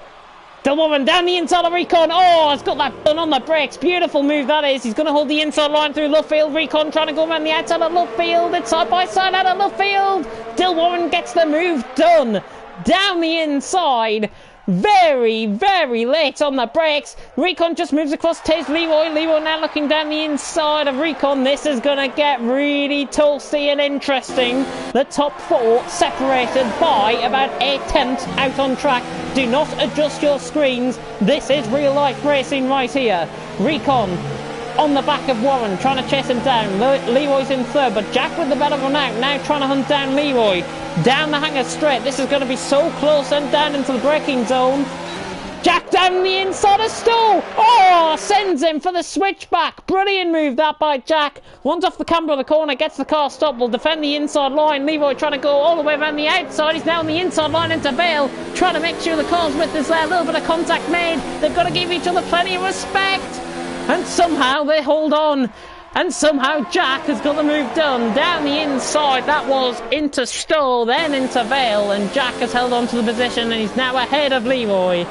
Dilwarren down the inside of Recon. Oh, it's got that done on the brakes. Beautiful move that is. He's going to hold the inside line through Lovefield. Recon trying to go around the outside of Lovefield. It's side by side out of Lovefield. Dilwarren gets the move done. Down the inside. Very, very late on the brakes. Recon just moves across Taze Leroy. Leroy now looking down the inside of Recon. This is going to get really toasty and interesting. The top 4 separated by about 8/10 out on track. Do not adjust your screens. This is real life racing right here. Recon on the back of Warren, trying to chase him down. Leroy's in 3rd, but Jack with the better run out, now trying to hunt down Leroy. Down the hanger straight. This is going to be so close and down into the braking zone. Jack down the inside of Stowe. Oh, sends him for the switchback. Brilliant move that by Jack. Runs off the camber of the corner, gets the car stopped, will defend the inside line. Leroy trying to go all the way around the outside. He's now on the inside line into Vale, trying to make sure the car's width is there. A little bit of contact made. They've got to give each other plenty of respect. And somehow they hold on. And somehow Jack has got the move done. Down the inside, that was into Stowe, then into Vale. And Jack has held on to the position, and he's now ahead of Leroy.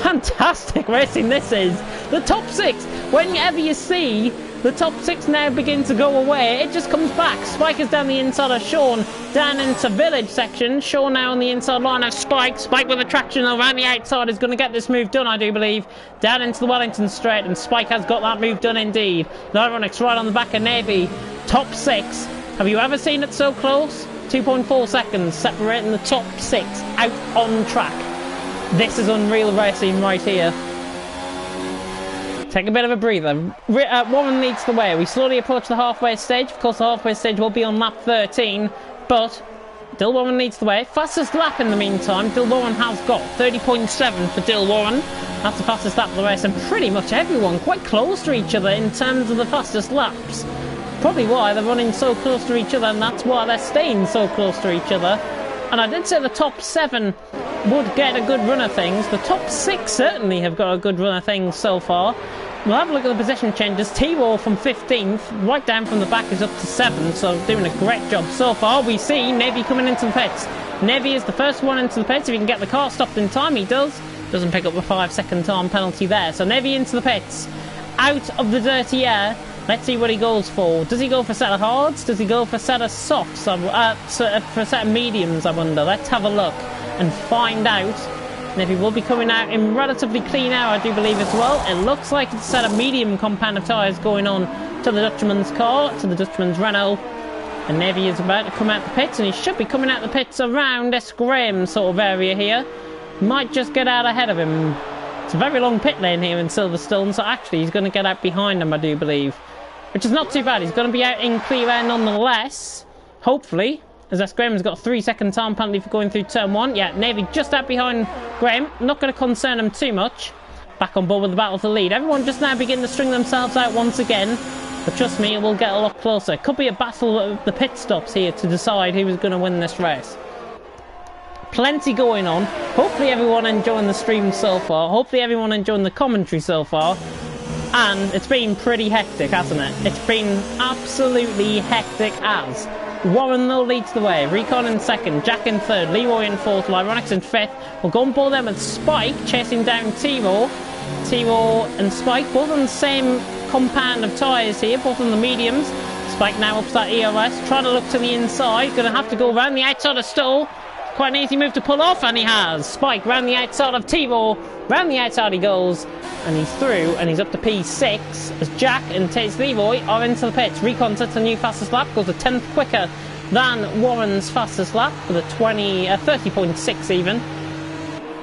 Fantastic racing this is. The top 6, whenever you see the top 6 now begin to go away, it just comes back. Spike is down the inside of Sean, down into Village section. Sean now on the inside line of Spike. Spike with a traction around the outside is going to get this move done, I do believe. Down into the Wellington straight, and Spike has got that move done indeed. Lyronix right on the back of Navy. Top 6. Have you ever seen it so close? 2.4 seconds separating the top 6 out on track. This is unreal racing right here. Take a bit of a breather. Warren leads the way. We slowly approach the halfway stage. Of course, the halfway stage will be on lap 13, but Dilwarren leads the way. Fastest lap in the meantime, Dilwarren has got 30.7 for Dilwarren. That's the fastest lap of the race, and pretty much everyone quite close to each other in terms of the fastest laps. Probably why they're running so close to each other, and that's why they're staying so close to each other. And I did say the top 7 would get a good run of things. The top 6 certainly have got a good run of things so far. We'll have a look at the position changes. T-Row from 15th, right down from the back, is up to 7th, so doing a great job so far. We see Navy coming into the pits. Navy is the first one into the pits. If he can get the car stopped in time, he does. Doesn't pick up the 5-second time penalty there. So Navy into the pits. Out of the dirty air. Let's see what he goes for. Does he go for a set of hards? Does he go for a set of softs? For a set of mediums, I wonder. Let's have a look and find out. Navy will be coming out in relatively clean air, I do believe, as well. It looks like it's a set of medium compound of tyres going on to the Dutchman's car, to the Dutchman's Renault. And Navy is about to come out the pits, and he should be coming out the pits around S. Graham sort of area here. Might just get out ahead of him. It's a very long pit lane here in Silverstone, so actually he's going to get out behind him, I do believe. Which is not too bad. He's going to be out in clear air nonetheless. Hopefully. As S. Graham's got a 3-second time penalty for going through turn 1. Yeah, Navy just out behind Graham. Not going to concern him too much. Back on board with the battle for the lead. Everyone just now begin to string themselves out once again. But trust me, it will get a lot closer. It could be a battle of the pit stops here to decide who is going to win this race. Plenty going on. Hopefully everyone enjoying the stream so far. Hopefully everyone enjoying the commentary so far. And it's been pretty hectic, hasn't it? It's been absolutely hectic as. Warren though leads the way. Recon in second, Jack in third, Leroy in fourth, Lyronix in fifth. We'll go on board them with Spike chasing down T-Raw. T-Raw and Spike, both on the same compound of tyres here, both on the mediums. Spike now up to that ERS, trying to look to the inside. Going to have to go around the outside of Stoll. Quite an easy move to pull off, and he has. Spike round the outside of T-Raw. Round the outside he goes, and he's through, and he's up to P6 as Jack and Taze Leroy are into the pits. Recon sets a new fastest lap, goes a 10th quicker than Warren's fastest lap with a 30.6 even.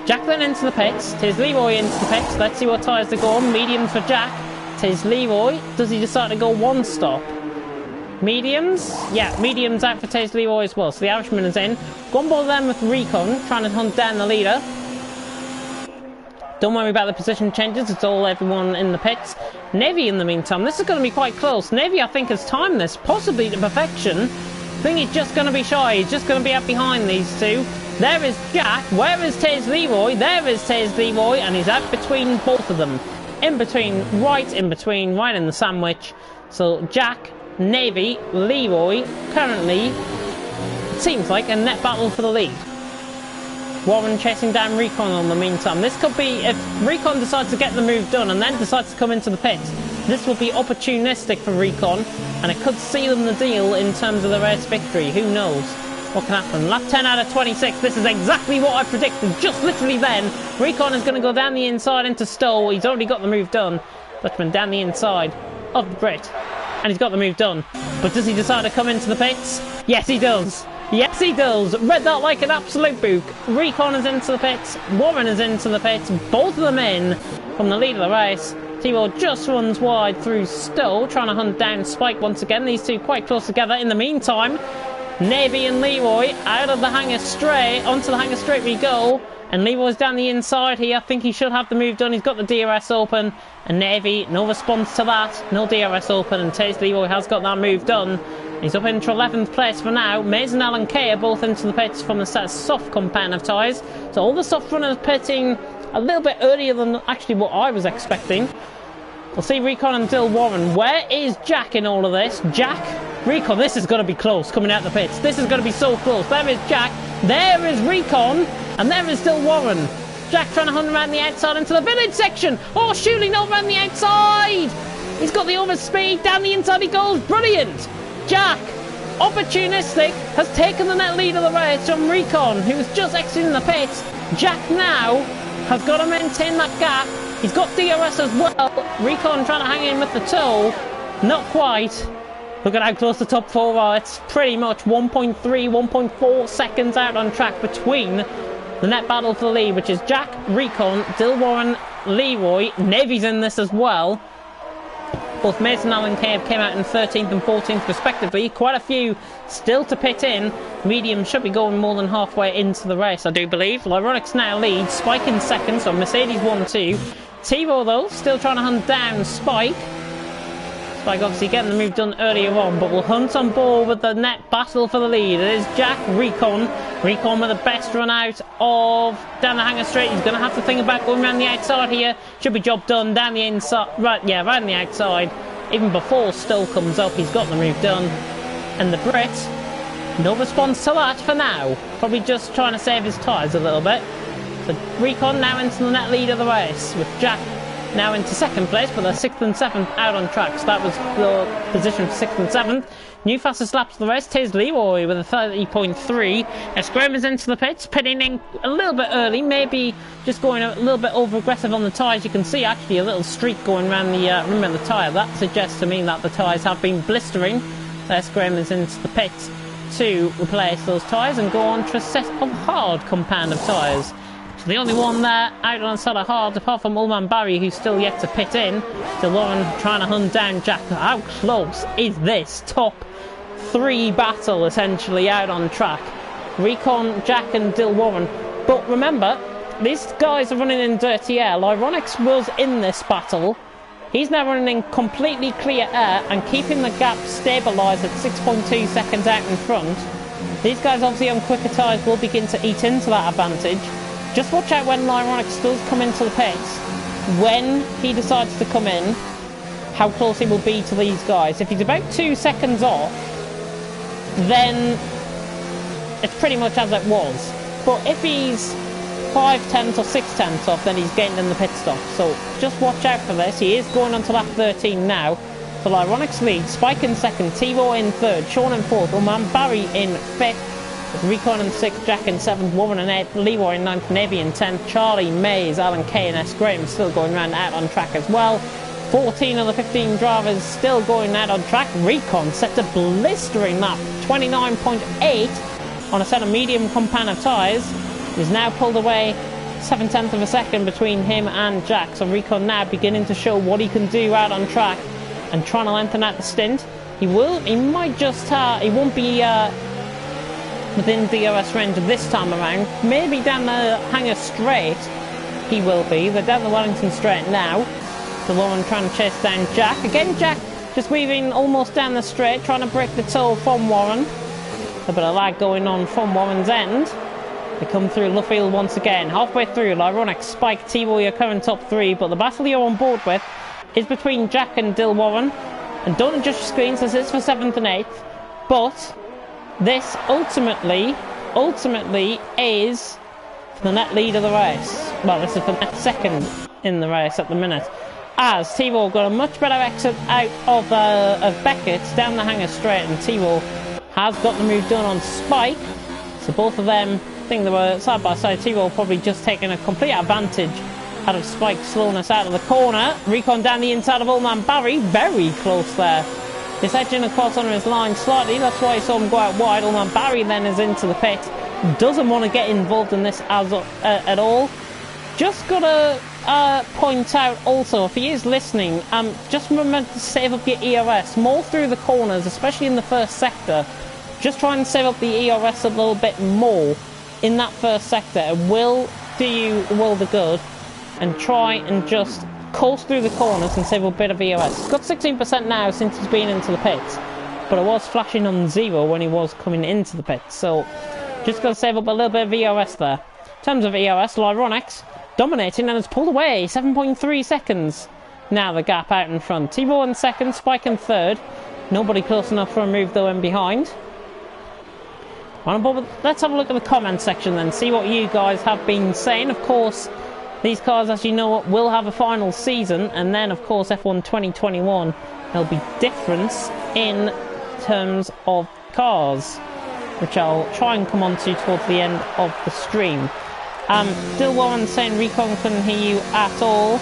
Jack then into the pits, Taze Leroy into the pits. Let's see what tyres they go on. Mediums for Jack. Taze Leroy, does he decide to go one stop? Mediums? Yeah, mediums out for Taze Leroy as well. So the Irishman is in. Go on board then with Recon, trying to hunt down the leader. Don't worry about the position changes, it's all everyone in the pits. Navy in the meantime, this is going to be quite close. Navy I think has timed this, possibly to perfection. I think he's just going to be shy, he's just going to be out behind these two. There is Jack, where is Taze Leroy? There is Taze Leroy, and he's out between both of them. In between, right in the sandwich. So Jack, Navy, Leroy, currently, it seems like a net battle for the lead. Warren chasing down Recon on the meantime. This could be, if Recon decides to get the move done and then decides to come into the pits, this will be opportunistic for Recon, and it could seal them the deal in terms of the race victory. Who knows what can happen. Lap 10 out of 26, this is exactly what I predicted, just literally then. Recon is going to go down the inside into Stoll. He's already got the move done. Dutchman down the inside of the Brit, and he's got the move done. But does he decide to come into the pits? Yes, he does. Yes, he does. Read that like an absolute book. Recon is into the pits. Warren is into the pits. Both of them in from the lead of the race. T-Raw just runs wide through Stoll, trying to hunt down Spike once again. These two quite close together. In the meantime, Navy and Leroy out of the hangar straight. Onto the hangar straight we go. And Leroy's down the inside here. I think he should have the move done. He's got the DRS open. And Navy, no response to that. No DRS open. And Taze Leroy has got that move done. He's up into 11th place for now. Mays and Alan Kay are both into the pits from the set of soft compound of tyres. So all the soft runners pitting a little bit earlier than actually what I was expecting. We'll see Recon and Dill Warren. Where is Jack in all of this? Jack? Recon, this is going to be close coming out the pits. This is going to be so close. There is Jack. There is Recon. And there is Dill Warren. Jack trying to hunt around the outside into the village section. Oh, shooting over around the outside. He's got the overspeed. Down the inside he goes. Brilliant. Jack, opportunistic, has taken the net lead of the race from Recon, who was just exiting the pits. Jack now has got to maintain that gap. He's got DRS as well. Recon trying to hang in with the toe. Not quite. Look at how close the top four are. It's pretty much 1.3, 1.4 seconds out on track between the net battle for the lead, which is Jack, Recon, Dill Warren, Leroy. Navy's in this as well. Both Mason and Alan Cave came out in 13th and 14th respectively. Quite a few still to pit in. Medium should be going more than halfway into the race, I do believe. Lyronix now leads. Spike in second, so Mercedes 1-2. T-Raw though, still trying to hunt down Spike. Spike obviously getting the move done earlier on, but will hunt on board with the net battle for the lead. It is Jack, Recon. Recon with the best run out of down the hangar straight. He's going to have to think about going around the outside here. Should be job done down the inside. Right on the outside. Even before Stoll comes up, he's got the move done. And the Brit, no response to that for now. Probably just trying to save his tyres a little bit. So Recon now into the net lead of the race with Jack now into second place, but they're 6th and 7th out on track. So that was the position for 6th and 7th. New fastest laps of the race, Taze Leroy with a 30.3. As Graham is into the pits, pitting in a little bit early, maybe just going a little bit over aggressive on the tyres. You can see actually a little streak going around the rim of the tyre. That suggests to me that the tyres have been blistering. As Graham is into the pits to replace those tyres and go on to a set of hard compound of tyres. So the only one there out on a set of hard, apart from Ullman Barry, who's still yet to pit in. Still Lauren trying to hunt down Jack. How close is this top 3 battle essentially out on track? Recon, Jack and Dill Warren. But remember, these guys are running in dirty air. Lyronix was in this battle He's now running in completely clear air and keeping the gap stabilised at 6.2 seconds out in front. These guys obviously on quicker tyres will begin to eat into that advantage. Just watch out when Lyronix does come into the pits. When he decides to come in, how close he will be to these guys. If he's about 2 seconds off, then it's pretty much as it was. But if he's 5/10 or 6/10 off, then he's getting in the pit stop. So just watch out for this. He is going on to lap 13 now. So Lyronix lead, Spike in second, T-Raw in third, Sean in fourth, Oman Barry in fifth, Recon in 6th, Jack in 7th, Warren in 8th, Leroy in 9th, Navy in 10th, Charlie, Mays, Alan K and S. Graham still going round out on track as well. 14 of the 15 drivers still going out on track. Recon set a blistering lap, 29.8 on a set of medium compound of tyres. He's now pulled away 7/10 of a second between him and Jack. So Recon now beginning to show what he can do out on track and trying to lengthen out the stint. He might just, he won't be within DRS range this time around. Maybe down the Hangar Straight he will be. They're down the Wellington Straight now. So Lauren trying to chase down Jack. Again, Jack just weaving almost down the straight, trying to break the toe from Warren. A bit of lag going on from Warren's end. They come through Luffield once again. Halfway through, Lyronix, Spike, T-Raw, your current top three. But the battle you're on board with is between Jack and Dill Warren. And don't adjust your screens, this is for 7th and 8th. But this ultimately is for the net lead of the race. Well, this is for net second in the race at the minute. As T-Raw got a much better exit out of Beckett down the Hangar Straight, and T-Raw has got the move done on Spike. So both of them, I think they were side by side. T-Raw probably just taking a complete advantage out of Spike's slowness out of the corner. Recon down the inside of Old Man Barry, very close there. He's edging across on his line slightly, that's why he saw him go out wide. Old Man Barry then is into the pit. Doesn't want to get involved in this at all. Just gotta point out also, if he is listening, just remember to save up your ERS more through the corners, especially in the first sector. Just try and save up the ERS a little bit more in that first sector. It will do you a world of good. And try and just coast through the corners and save a bit of ERS. He's got 16% now since he's been into the pits, but it was flashing on 0 when he was coming into the pits. So just got to save up a little bit of ERS there. In terms of ERS, Lyronix dominating and has pulled away 7.3 seconds. Now the gap out in front. T-Raw in second, Spike in third. Nobody close enough for a move though in behind. But let's have a look at the comment section then, see what you guys have been saying. Of course, these cars, as you know, will have a final season, and then of course F1 2021, there'll be difference in terms of cars, which I'll try and come on to towards the end of the stream. Dill Warren saying Recon couldn't hear you at all,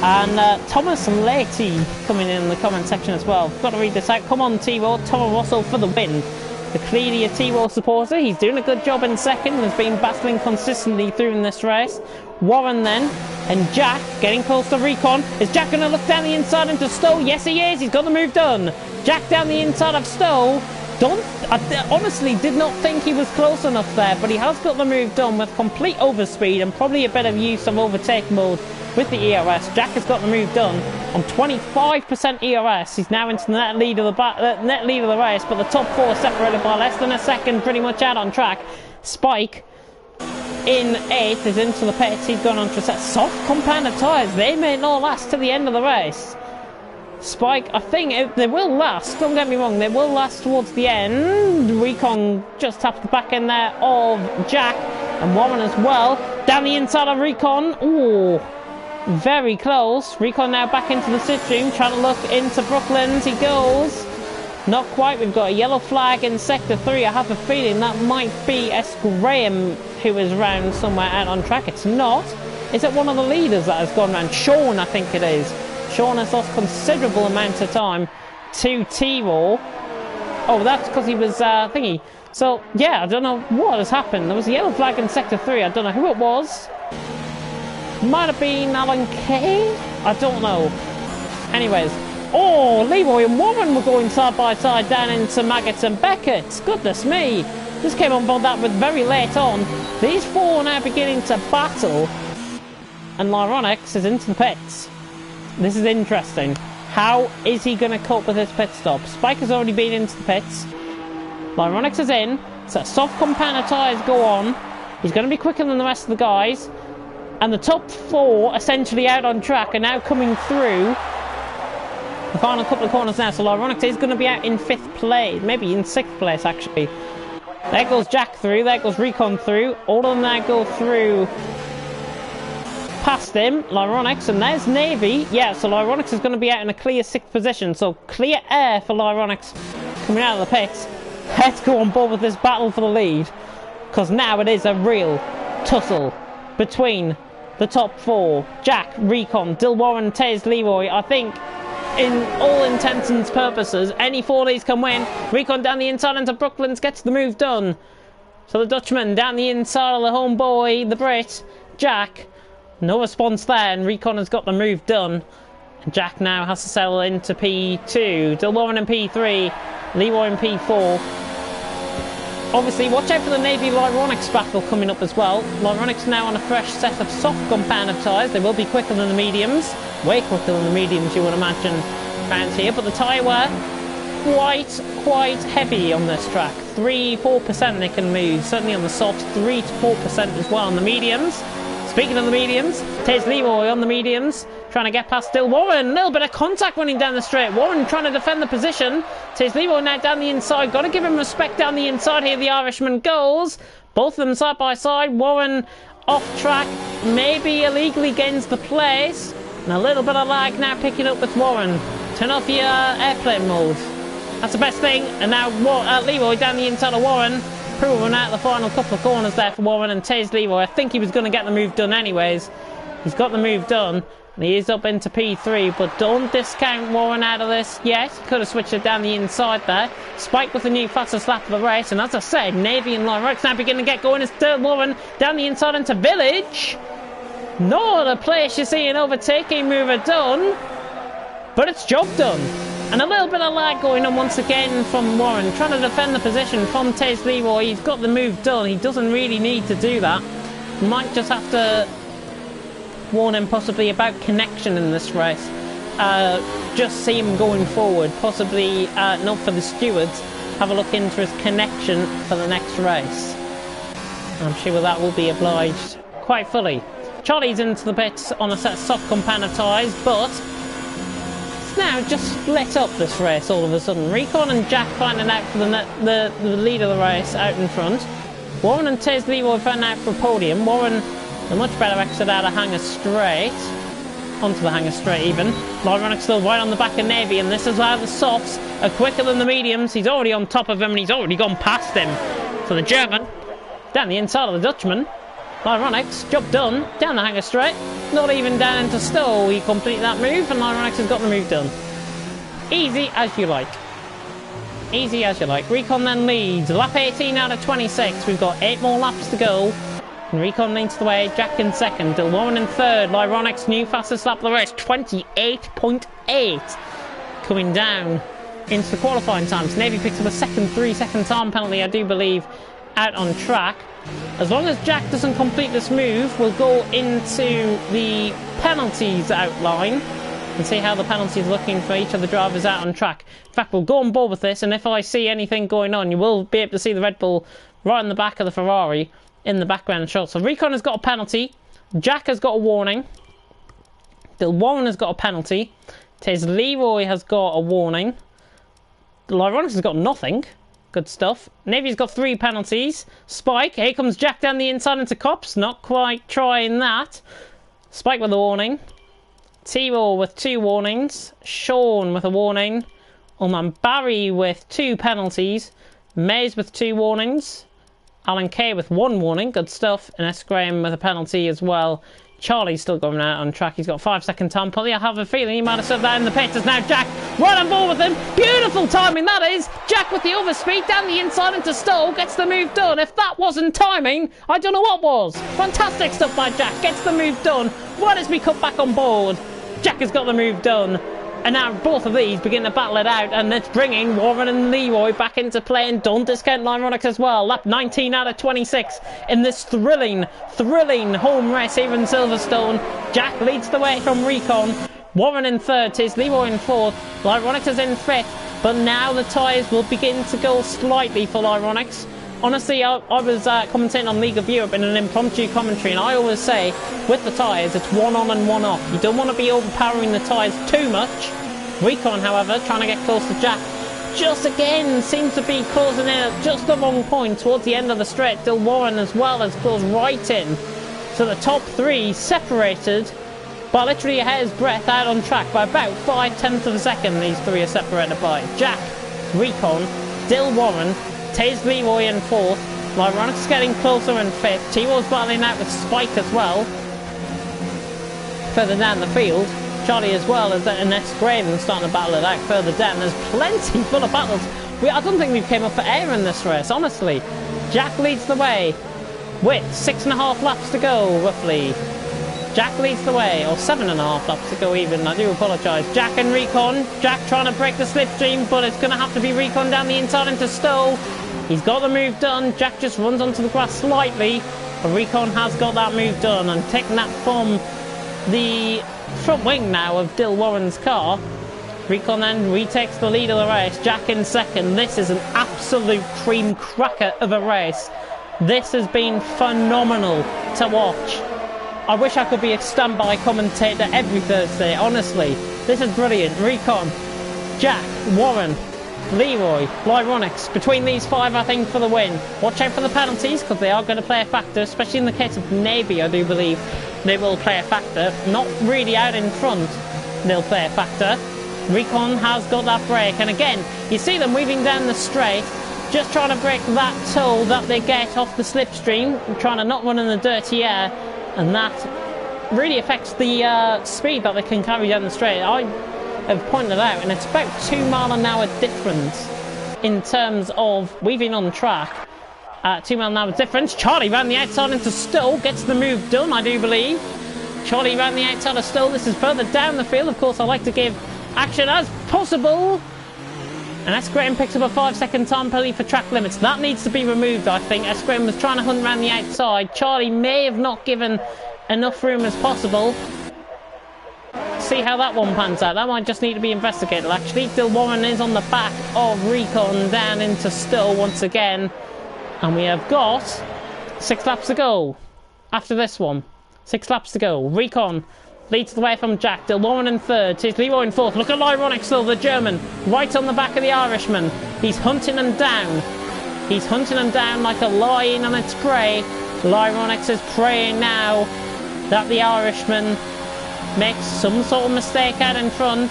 and Thomas Leahy coming in the comment section as well. Got to read this out. Come on T-Raw, Toro Rosso for the win. The clearly a T-Raw supporter, he's doing a good job in second and has been battling consistently through in this race. Warren then, and Jack getting close to Recon. Is Jack going to look down the inside into Stowe? Yes he is, he's got the move done. Jack down the inside of Stowe. I honestly did not think he was close enough there, but he has got the move done with complete overspeed and probably a bit of use of overtake mode with the ERS. Jack has got the move done on 25% ERS. He's now into the net lead of the race, but the top four are separated by less than a second, pretty much out on track. Spike in 8th is into the pits. He's gone on to set soft compounded tyres. They may not last to the end of the race. Spike, I think they will last, don't get me wrong, they will last towards the end. Recon just tapped the back end there of Jack, and Warren as well. Down the inside of Recon. Ooh, very close. Recon now back into the slipstream, trying to look into Brooklands. He goes. Not quite. We've got a yellow flag in Sector 3. I have a feeling that might be S. Graham who is round somewhere out on track. It's not. Is it one of the leaders that has gone round? Sean, I think it is. Sean has lost considerable amount of time to T-Raw. Oh, that's because he was thingy. So, yeah, I don't know what has happened. There was a yellow flag in Sector 3. I don't know who it was. Might have been Alan K? I don't know. Anyways. Oh, Leroy and Warren were going side by side down into Maggots and Beckett. Goodness me. This came on board that with very late on. These four are now beginning to battle. And Lyronix is into the pits. This is interesting. How is he going to cope with his pit stop? Spike has already been into the pits. Lyronix is in. So soft compound tyres go on. He's going to be quicker than the rest of the guys. And the top 4 essentially out on track are now coming through the final couple of corners now. So Lyronix is going to be out in 5th place. Maybe in 6th place, actually. There goes Jack through. There goes Recon through. All of them now go through past him. Lyronix. And there's Navy. Yeah, so Lyronix is going to be out in a clear 6th position. So clear air for Lyronix coming out of the pits. Let's go on board with this battle for the lead. Because now it is a real tussle between the top 4. Jack, Recon, Dilwarren, Taze, Leroy. I think, in all intents and purposes, any 4 of these can win. Recon down the inside into Brooklands gets the move done. So the Dutchman down the inside of the homeboy, the Brit, Jack. No response there, and Recon has got the move done. And Jack now has to settle into P2. Dilwarren in P3. Leroy in P4. Obviously, watch out for the Navy Lyronix battle coming up as well. Lyronix now on a fresh set of soft compound tyres. They will be quicker than the mediums. Way quicker than the mediums, you would imagine, around here. But the tyre wear, quite heavy on this track. 3-4% they can move. Certainly on the softs, 3-4% as well on the mediums. Speaking of the mediums, Taze Leroy on the mediums, trying to get past still Warren. A little bit of contact running down the straight. Warren trying to defend the position. Taze Leroy now down the inside. Got to give him respect down the inside here. The Irishman goes. Both of them side by side. Warren off track. Maybe illegally gains the place. And a little bit of lag now picking up with Warren. Turn off your airplane mode. That's the best thing. And now Leroy down the inside of Warren. Proving out the final couple of corners there for Warren and Taze Leroy. I think he was going to get the move done anyways. He's got the move done. And he is up into P3. But don't discount Warren out of this yet. Could have switched it down the inside there. Spike with the new fastest lap of the race. And as I said, Navy and Lyronix now beginning to get going. It's still Warren down the inside into Village. No other place you see an overtaking mover done. But it's job done. And a little bit of lag going on once again from Warren, trying to defend the position from Taze Leroy. He's got the move done. He doesn't really need to do that. Might just have to warn him possibly about connection in this race. Just see him going forward. Possibly not for the stewards. Have a look into his connection for the next race. I'm sure that will be obliged quite fully. Charlie's into the pits on a set of soft compound tyres, but now just split up this race all of a sudden. Recon and Jack finding out for the lead of the race out in front. Warren and Taze Leroy finding out for a podium. Warren a much better exit out of hanger straight. Onto the hanger straight even. Lyronix still right on the back of Navy, and this is why the softs are quicker than the mediums. He's already on top of him and he's already gone past him. So the German down the inside of the Dutchman. Lyronix, job done, down the hanger straight, not even down into Stowe. He completed that move and Lyronix has got the move done. Easy as you like. Easy as you like. Recon then leads. Lap 18 out of 26. We've got 8 more laps to go. And Recon leads the way. Jack in second. Dilwarren in third. Lyronix, new fastest lap of the race. 28.8. Coming down into the qualifying times. Navy picks up a 3-second time penalty, I do believe, out on track. As long as Jack doesn't complete this move, we'll go into the penalties outline and see how the penalties are looking for each of the drivers out on track. In fact, we'll go on board with this, and if I see anything going on, you will be able to see the Red Bull right in the back of the Ferrari in the background shot. So Recon has got a penalty, Jack has got a warning, Dilwarren has got a penalty, Taze Leroy has got a warning, Lyronix has got nothing. Good stuff. Navy's got 3 penalties. Spike, here comes Jack down the inside into Cops. Not quite trying that. Spike with a warning. T-Raw with 2 warnings. Sean with a warning. Ulman Barry with 2 penalties. Mays with 2 warnings. Alan Kay with 1 warning. Good stuff. And S. Graham with a penalty as well. Charlie's still going out on track. He's got 5-second time penalty. I have a feeling he might have said that in the pits. As now Jack right on board with him. Beautiful timing that is. Jack with the overspeed down the inside into Stowe. Gets the move done. If that wasn't timing, I don't know what was. Fantastic stuff by Jack. Gets the move done. Right as we cut back on board, Jack has got the move done. And now both of these begin to battle it out, and it's bringing Warren and Leroy back into play, and don't discount Lyronix as well. Lap 19 out of 26 in this thrilling home race here in Silverstone. Jack leads the way from Recon. Warren in third, Tiz Leroy in fourth, Lyronix is in fifth, but now the tyres will begin to go slightly for Lyronix. Honestly, I was commentating on League of Europe in an impromptu commentary, and I always say, with the tyres, it's one on and one off. You don't want to be overpowering the tyres too much. Recon, however, trying to get close to Jack, just again seems to be closing in at just the wrong point towards the end of the straight. Dill Warren as well has closed right in. So the top three separated by literally a hair's breadth out on track by about 5/10 of a second. These three are separated by Jack, Recon, Dill Warren, Taze Leroy in fourth, Lyronix getting closer in fifth, T-War's battling out with Spike as well. Further down the field, Charlie as well as S Graham starting to battle it out further down. There's plenty full of battles. I don't think we've came up for air in this race, honestly. Jack leads the way with 6.5 laps to go, roughly. Jack leads the way, or 7.5 laps to go even, I do apologise. Jack and Recon, Jack trying to break the slipstream, but it's going to have to be Recon down the inside into Stowe. He's got the move done, Jack just runs onto the grass slightly, but Recon has got that move done, and taking that from the front wing now of Dill Warren's car. Recon then retakes the lead of the race, Jack in second. This is an absolute cream cracker of a race. This has been phenomenal to watch. I wish I could be a standby commentator every Thursday, honestly. This is brilliant. Recon, Jack, Warren, Leroy, Lyronix. Between these five, I think, for the win. Watch out for the penalties, because they are going to play a factor, especially in the case of Navy, I do believe they will play a factor. Not really out in front, they'll play a factor. Recon has got that break, and again, you see them weaving down the straight, just trying to break that toe that they get off the slipstream, trying to not run in the dirty air. And that really affects the speed that they can carry down the straight. I have pointed out, and it's about 2 mph difference in terms of weaving on track. 2 mph difference. Charlie round the outside into Stowe, gets the move done, I do believe. Charlie round the outside of Stowe. This is further down the field. Of course, I like to give action as possible. And S Graham picks up a 5-second time penalty for track limits. That needs to be removed, I think. S Graham was trying to hunt around the outside. Charlie may have not given enough room as possible. See how that one pans out. That might just need to be investigated, actually. Dill Warren is on the back of Recon down into Stowe once again. And we have got 6 laps to go after this one. 6 laps to go. Recon leads the way from Jack. Dill Warren in third. Tiz Leroy in fourth. Look at Lyronix though, the German. Right on the back of the Irishman. He's hunting them down. He's hunting them down like a lion on its prey. Lyronix is praying now that the Irishman makes some sort of mistake out in front.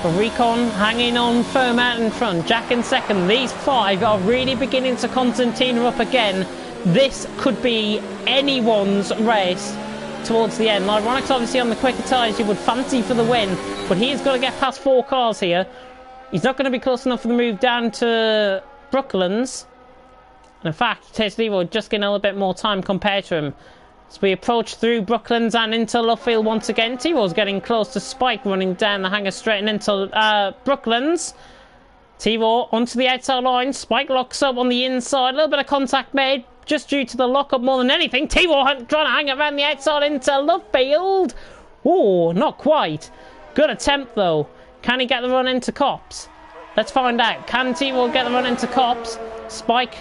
But Recon hanging on firm out in front. Jack in second. These five are really beginning to concertina up again. This could be anyone's race towards the end. Lyronix obviously on the quicker tyres you would fancy for the win, but he's got to get past 4 cars here. He's not going to be close enough for the move down to Brooklands. And in fact, Taze Leroy just getting a little bit more time compared to him. As we approach through Brooklands and into Lovefield once again, T-War's getting close to Spike running down the hanger straight and into Brooklands. T-War onto the outside line, Spike locks up on the inside, a little bit of contact made, just due to the lock-up more than anything. T-War trying to hang around the outside into Lovefield. Oh, not quite. Good attempt, though. Can he get the run into Cops? Let's find out. Can T-War get the run into Cops? Spike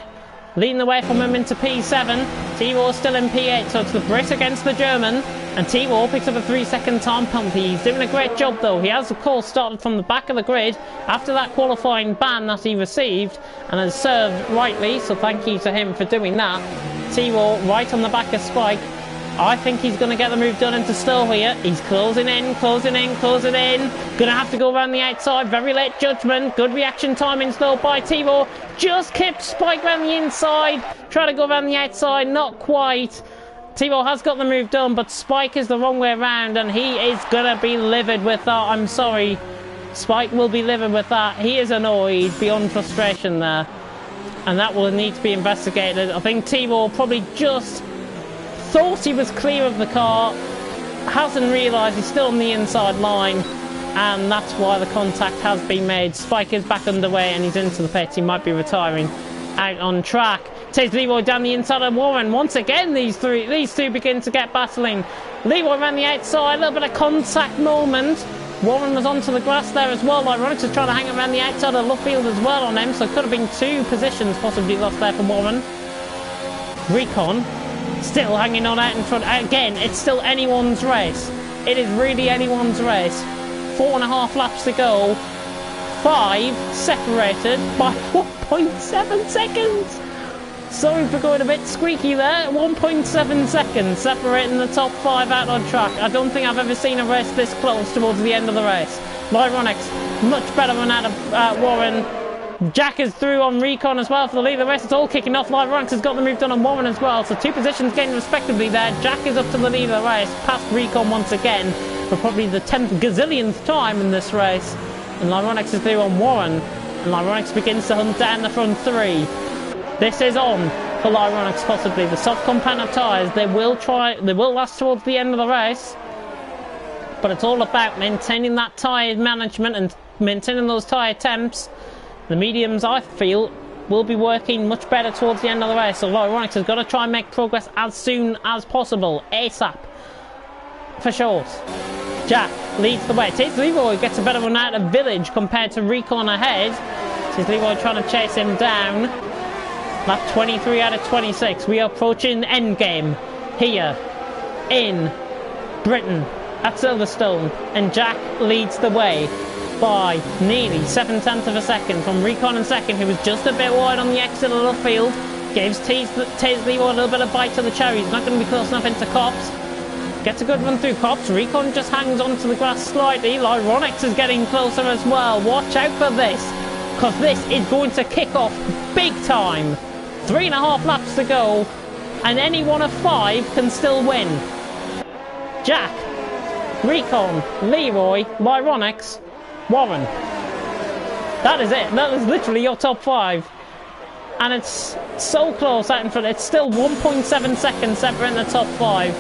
leading the way from him into P7. T-War still in P8, so it's the brace against the German. And T-War picks up a 3-second time penalty. He's doing a great job, though. He has, of course, started from the back of the grid after that qualifying ban that he received and has served rightly, so thank you to him for doing that. T-War right on the back of Spike. I think he's going to get the move done into Stowe here. He's closing in, closing in, closing in. Going to have to go around the outside. Very late judgment. Good reaction timing though by T-War. Just kept Spike around the inside. Try to go around the outside. Not quite. T-War has got the move done, but Spike is the wrong way around, and he is going to be livid with that. I'm sorry. Spike will be livid with that. He is annoyed beyond frustration there. And that will need to be investigated. I think T-War probably just thought he was clear of the car, hasn't realised he's still on the inside line, and that's why the contact has been made. Spike is back underway and he's into the pit. He might be retiring out on track. Taze Leroy down the inside of Warren. Once again, these two begin to get battling. Leroy around the outside, a little bit of contact moment. Warren was onto the grass there as well. Ironics was trying to hang around the outside of the left field as well on him, so it could have been 2 positions possibly lost there for Warren. Recon still hanging on out in front. Again, it's still anyone's race. It is really anyone's race. 4.5 laps to go. 5 separated by 1.7 seconds. Sorry for going a bit squeaky there. 1.7 seconds separating the top 5 out on track. I don't think I've ever seen a race this close towards the end of the race. Ironics, much better than out of Warren. Jack is through on Recon as well for the lead of the race. It's all kicking off. Ironics has got the move done on Warren as well. So 2 positions gained respectively there. Jack is up to the lead of the race, past Recon once again for probably the 10th gazillionth time in this race. And Ironics is through on Warren. And Ironics begins to hunt down the front 3. This is on for Ironics possibly. The soft compound of tyres, they will last towards the end of the race. But it's all about maintaining that tyre management and maintaining those tyre temps. The mediums, I feel, will be working much better towards the end of the race. So Ironics has got to try and make progress as soon as possible. ASAP. For short. Jack leads the way. Tiz Leroy gets a better run out of Village compared to Recon ahead. Tiz Leroy trying to chase him down. Lap 23 out of 26. We are approaching endgame here in Britain at Silverstone. And Jack leads the way by nearly 7/10 of a second from Recon in second, who was just a bit wide on the exit of the field. Gives Tiz Leroy a little bit of bite to the cherry. He's not going to be close enough into Cops. Gets a good run through Cops. Recon just hangs onto the grass slightly. Ironics is getting closer as well. Watch out for this, because this is going to kick off big time. 3.5 laps to go, and any one of 5 can still win. Jack, Recon, Leroy, Ironics, Warren. That is it. That is literally your top 5. And it's so close out in front. It's still 1.7 seconds separating the top 5.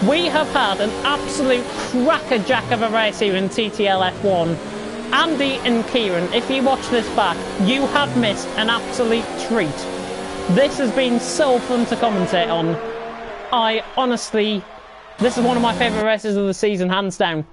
We have had an absolute crackerjack of a race here in TTL F1. Andy and Kieran, if you watch this back, you have missed an absolute treat. This has been so fun to commentate on. I honestly, this is one of my favourite races of the season, hands down.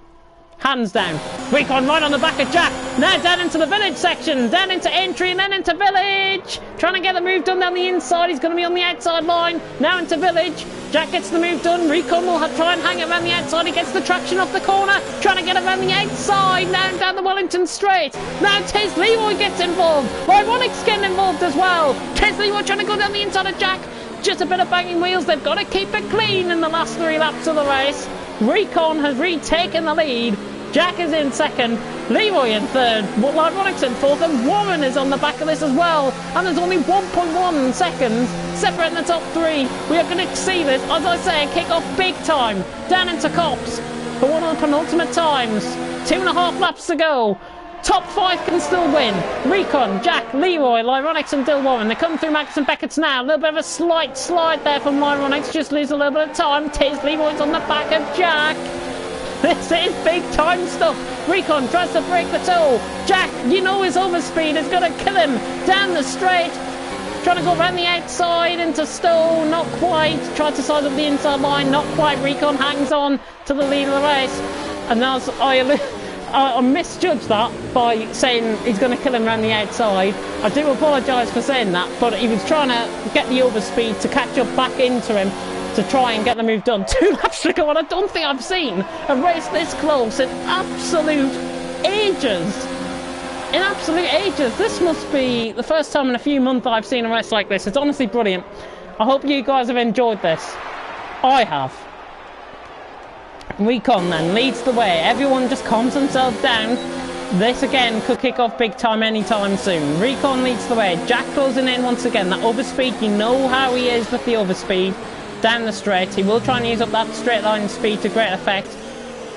Hands down. Recon right on the back of Jack. Now down into the Village section. Down into entry and then into Village. Trying to get the move done down the inside. He's going to be on the outside line. Now into Village. Jack gets the move done. Recon will try and hang it around the outside. He gets the traction off the corner. Trying to get it around the outside. Now down the Wellington Straight. Now Tiz Leroy gets involved. Ironics getting involved as well. Tiz Leroy trying to go down the inside of Jack. Just a bit of banging wheels. They've got to keep it clean in the last 3 laps of the race. Recon has retaken the lead. Jack is in second, Leroy in third, Ironics in fourth, and Warren is on the back of this as well. And there's only 1.1 seconds separating the top 3. We are going to see this, as I say, kick off big time. Down into Cops for one of the penultimate times. 2.5 laps to go. Top 5 can still win. Recon, Jack, Leroy, Ironics and Dill Warren. They come through Max and Beckett's now. A little bit of a slight slide there from Ironics. Just lose a little bit of time. Tiz Leroy's on the back of Jack. This is big time stuff. Recon tries to break the toe. Jack, you know his overspeed is going to kill him. Down the straight. Trying to go around the outside into Stowe. Not quite. Tried to size up the inside line. Not quite. Recon hangs on to the lead of the race. And as I misjudged that by saying he's going to kill him around the outside. I do apologise for saying that, but he was trying to get the overspeed to catch up back into him to try and get the move done. 2 laps to go, and I don't think I've seen a race this close in absolute ages. In absolute ages. This must be the first time in a few months I've seen a race like this. It's honestly brilliant. I hope you guys have enjoyed this. I have. Recon then leads the way. Everyone just calms themselves down. This again could kick off big time anytime soon. Recon leads the way. Jack closing in once again. That overspeed, you know how he is with the overspeed. Down the straight. He will try and use up that straight line speed to great effect.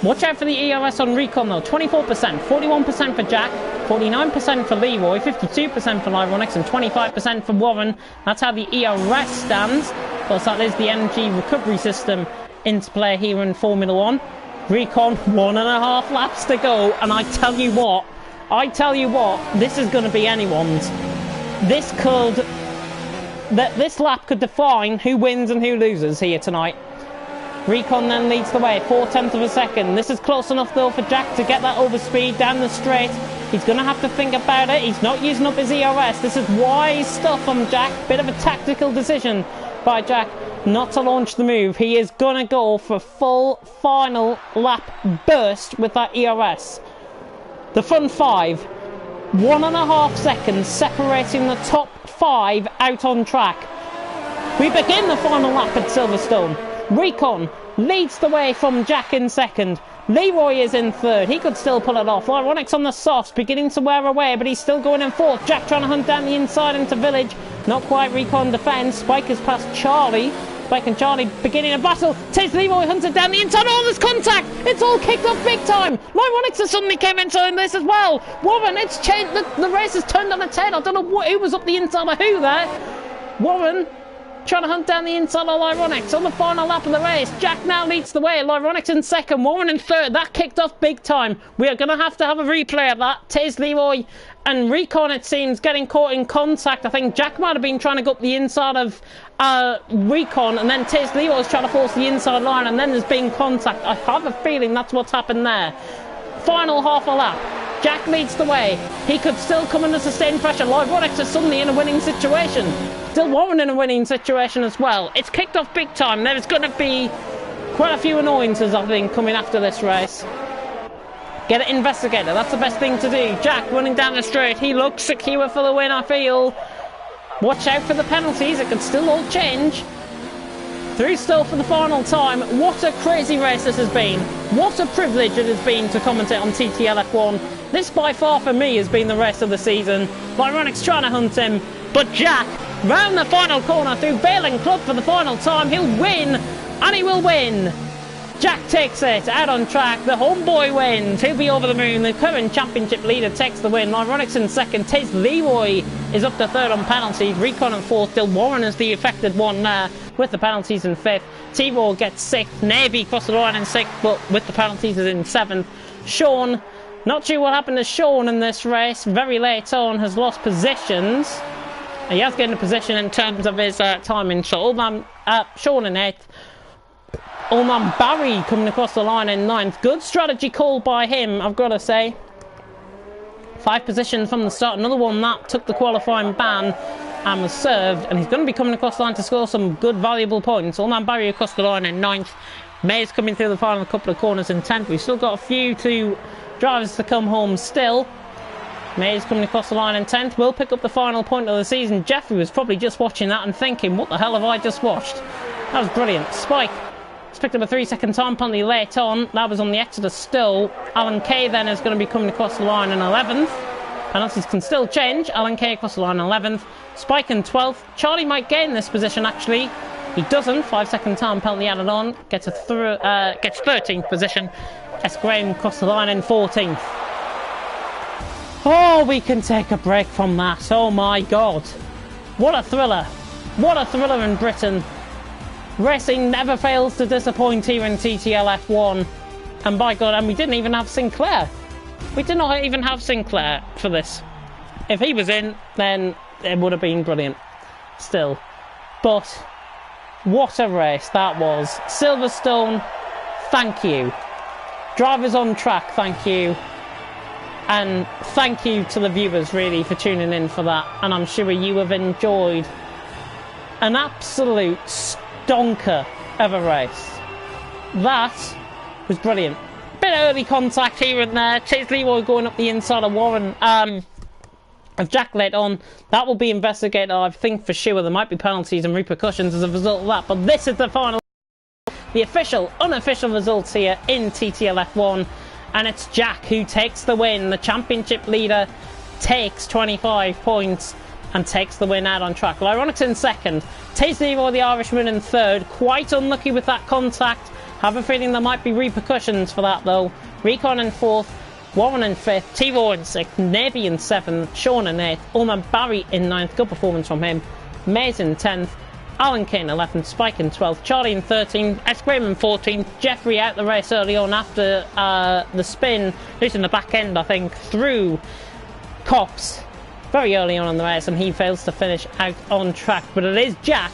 Watch out for the ERS on Recon though. 24%, 41% for Jack, 49% for Leroy, 52% for Ironics and 25% for Warren. That's how the ERS stands. Plus that is the energy recovery system into play here in Formula 1. Recon, 1.5 laps to go, and I tell you what, this is going to be anyone's. This lap could define who wins and who loses here tonight. Recon then leads the way, 4/10 of a second. This is close enough though for Jack to get that overspeed down the straight. He's going to have to think about it. He's not using up his ERS. This is wise stuff from Jack. Bit of a tactical decision by Jack not to launch the move. He is going to go for full final lap burst with that ERS. The front 5, 1.5 seconds separating the top 5 out on track. We begin the final lap at Silverstone. Recon leads the way from Jack in second. Leroy is in third. He could still pull it off. Lyronix on the softs, beginning to wear away, but he's still going in fourth. Jack trying to hunt down the inside into Village. Not quite. Recon defends. Spike has passed Charlie. Spike and Charlie beginning a battle. Takes Leroy hunted down the inside. Oh, there's contact. It's all kicked off big time. Lyronix has suddenly came into this as well. Warren, it's changed. The race has turned on its head. I don't know who was up the inside of who there. Warren trying to hunt down the inside of Lyronix on the final lap of the race. Jack now leads the way. Lyronix in second, Warren in third. That kicked off big time. We are going to have a replay of that. Taze, Leroy and Recon, it seems, getting caught in contact. I think Jack might have been trying to go up the inside of Recon, and then Taze Leroy's trying to force the inside line, and then there's been contact. I have a feeling that's what's happened there. Final half a lap. Jack leads the way. He could still come under sustained pressure. Lyronix is suddenly in a winning situation. Still Warren in a winning situation as well. It's kicked off big time. There's going to be quite a few annoyances, I think, coming after this race. Get it investigated. That's the best thing to do. Jack running down the straight. He looks secure for the win, I feel. Watch out for the penalties. It could still all change. Through still for the final time. What a crazy race this has been. What a privilege it has been to commentate on TTL F1. This by far for me has been the race of the season. Lyronix trying to hunt him, but Jack round the final corner through Vale and Club for the final time. He'll win, and he will win. Jack takes it out on track. The homeboy wins. He'll be over the moon. The current championship leader takes the win. Lyronix in second. Taze Leroy is up to third on penalties. Recon in fourth. Still Warren is the affected one there with the penalties in fifth. T-Raw gets sixth. Navy crossed the line in sixth, but with the penalties is in seventh. Sean, not sure what happened to Sean in this race. Very late on, has lost positions. He has gained a position in terms of his timing. So old man Sean in eighth. Old man Barry coming across the line in ninth. Good strategy call by him, I've got to say. 5 positions from the start. Another one that took the qualifying ban and was served. And he's going to be coming across the line to score some good, valuable points. Old man Barry across the line in ninth. May's coming through the final couple of corners in 10th. We've still got a few drivers to come home still. May's coming across the line in 10th. We'll pick up the final point of the season. Jeffrey was probably just watching that and thinking, what the hell have I just watched? That was brilliant. Spike picked up a 3-second time penalty late on. That was on the Exeter still. Alan Kay then is going to be coming across the line in 11th. Penalties can still change. Alan Kay across the line in 11th. Spike in 12th. Charlie might gain this position actually. He doesn't. 5-second time penalty added on. Gets 13th position. S. Graham across the line in 14th. Oh, we can take a break from that. Oh my God. What a thriller. What a thriller in Britain. Racing never fails to disappoint here in TTL F1. And by God, and we didn't even have Sinclair. We did not even have Sinclair for this. If he was in, then it would have been brilliant. Still. But what a race that was. Silverstone, thank you. Drivers on track, thank you. And thank you to the viewers, really, for tuning in for that. And I'm sure you have enjoyed an absolute stonker of a race. That was brilliant. Bit of early contact here and there. Chase Leroy going up the inside of Warren. Of Jack led on. That will be investigated, I think, for sure. There might be penalties and repercussions as a result of that. But this is the final, the official, unofficial results here in TTL F1. And it's Jack who takes the win. The championship leader takes 25 points and takes the win out on track. Lyronix in second. Taze Leroy, the Irishman, in third. Quite unlucky with that contact. Have a feeling there might be repercussions for that, though. Recon in fourth. Warren in fifth. T-Raw in sixth. Navy in seventh. Sean in eighth. Ulman Barry in ninth. Good performance from him. Mays in 10th. Alan Kane 11th. Spike in 12th. Charlie in 13th. S. Graham in 14th. Jeffrey out the race early on after the spin, losing the back end, I think, through Cops very early on in the race, and he fails to finish out on track. But it is Jack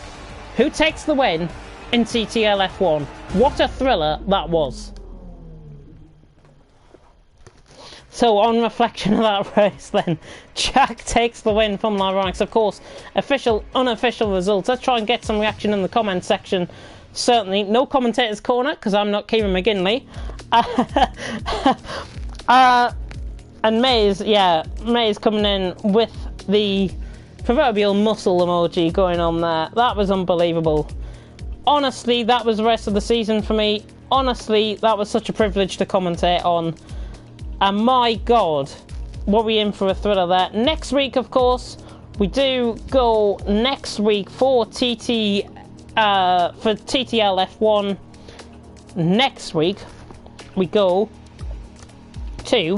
who takes the win in TTL F1. What a thriller that was. So on reflection of that race then, Jack takes the win from Lyronix. Of course, official, unofficial results. Let's try and get some reaction in the comment section. Certainly, no commentator's corner, because I'm not Kieran McGinley. And Maze, yeah, Maze coming in with the proverbial muscle emoji going on there. That was unbelievable. Honestly, that was the rest of the season for me. Honestly, that was such a privilege to commentate on. And my God, what we in for a thriller there. Next week, of course, we do go next week for TTL F1. Next week, we go to,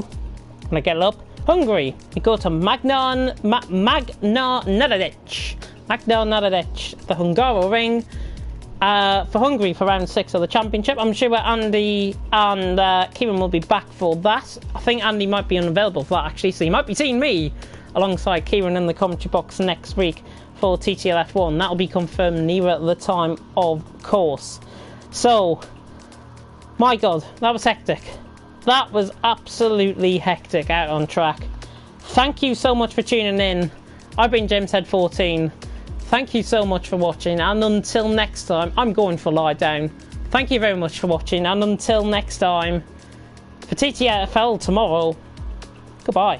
when I get it up, Hungary. We go to Magna Nedadic, the Hungaroring. For Hungary for round 6 of the championship. I'm sure Andy and Kieran will be back for that. I think Andy might be unavailable for that actually, so you might be seeing me alongside Kieran in the commentary box next week for TTL F1. That'll be confirmed nearer at the time, of course. So, my God, that was hectic. That was absolutely hectic out on track. Thank you so much for tuning in. I've been JamesHead14. Thank you so much for watching, and until next time, I'm going for lie down. Thank you very much for watching, and until next time, for TTFL tomorrow, goodbye.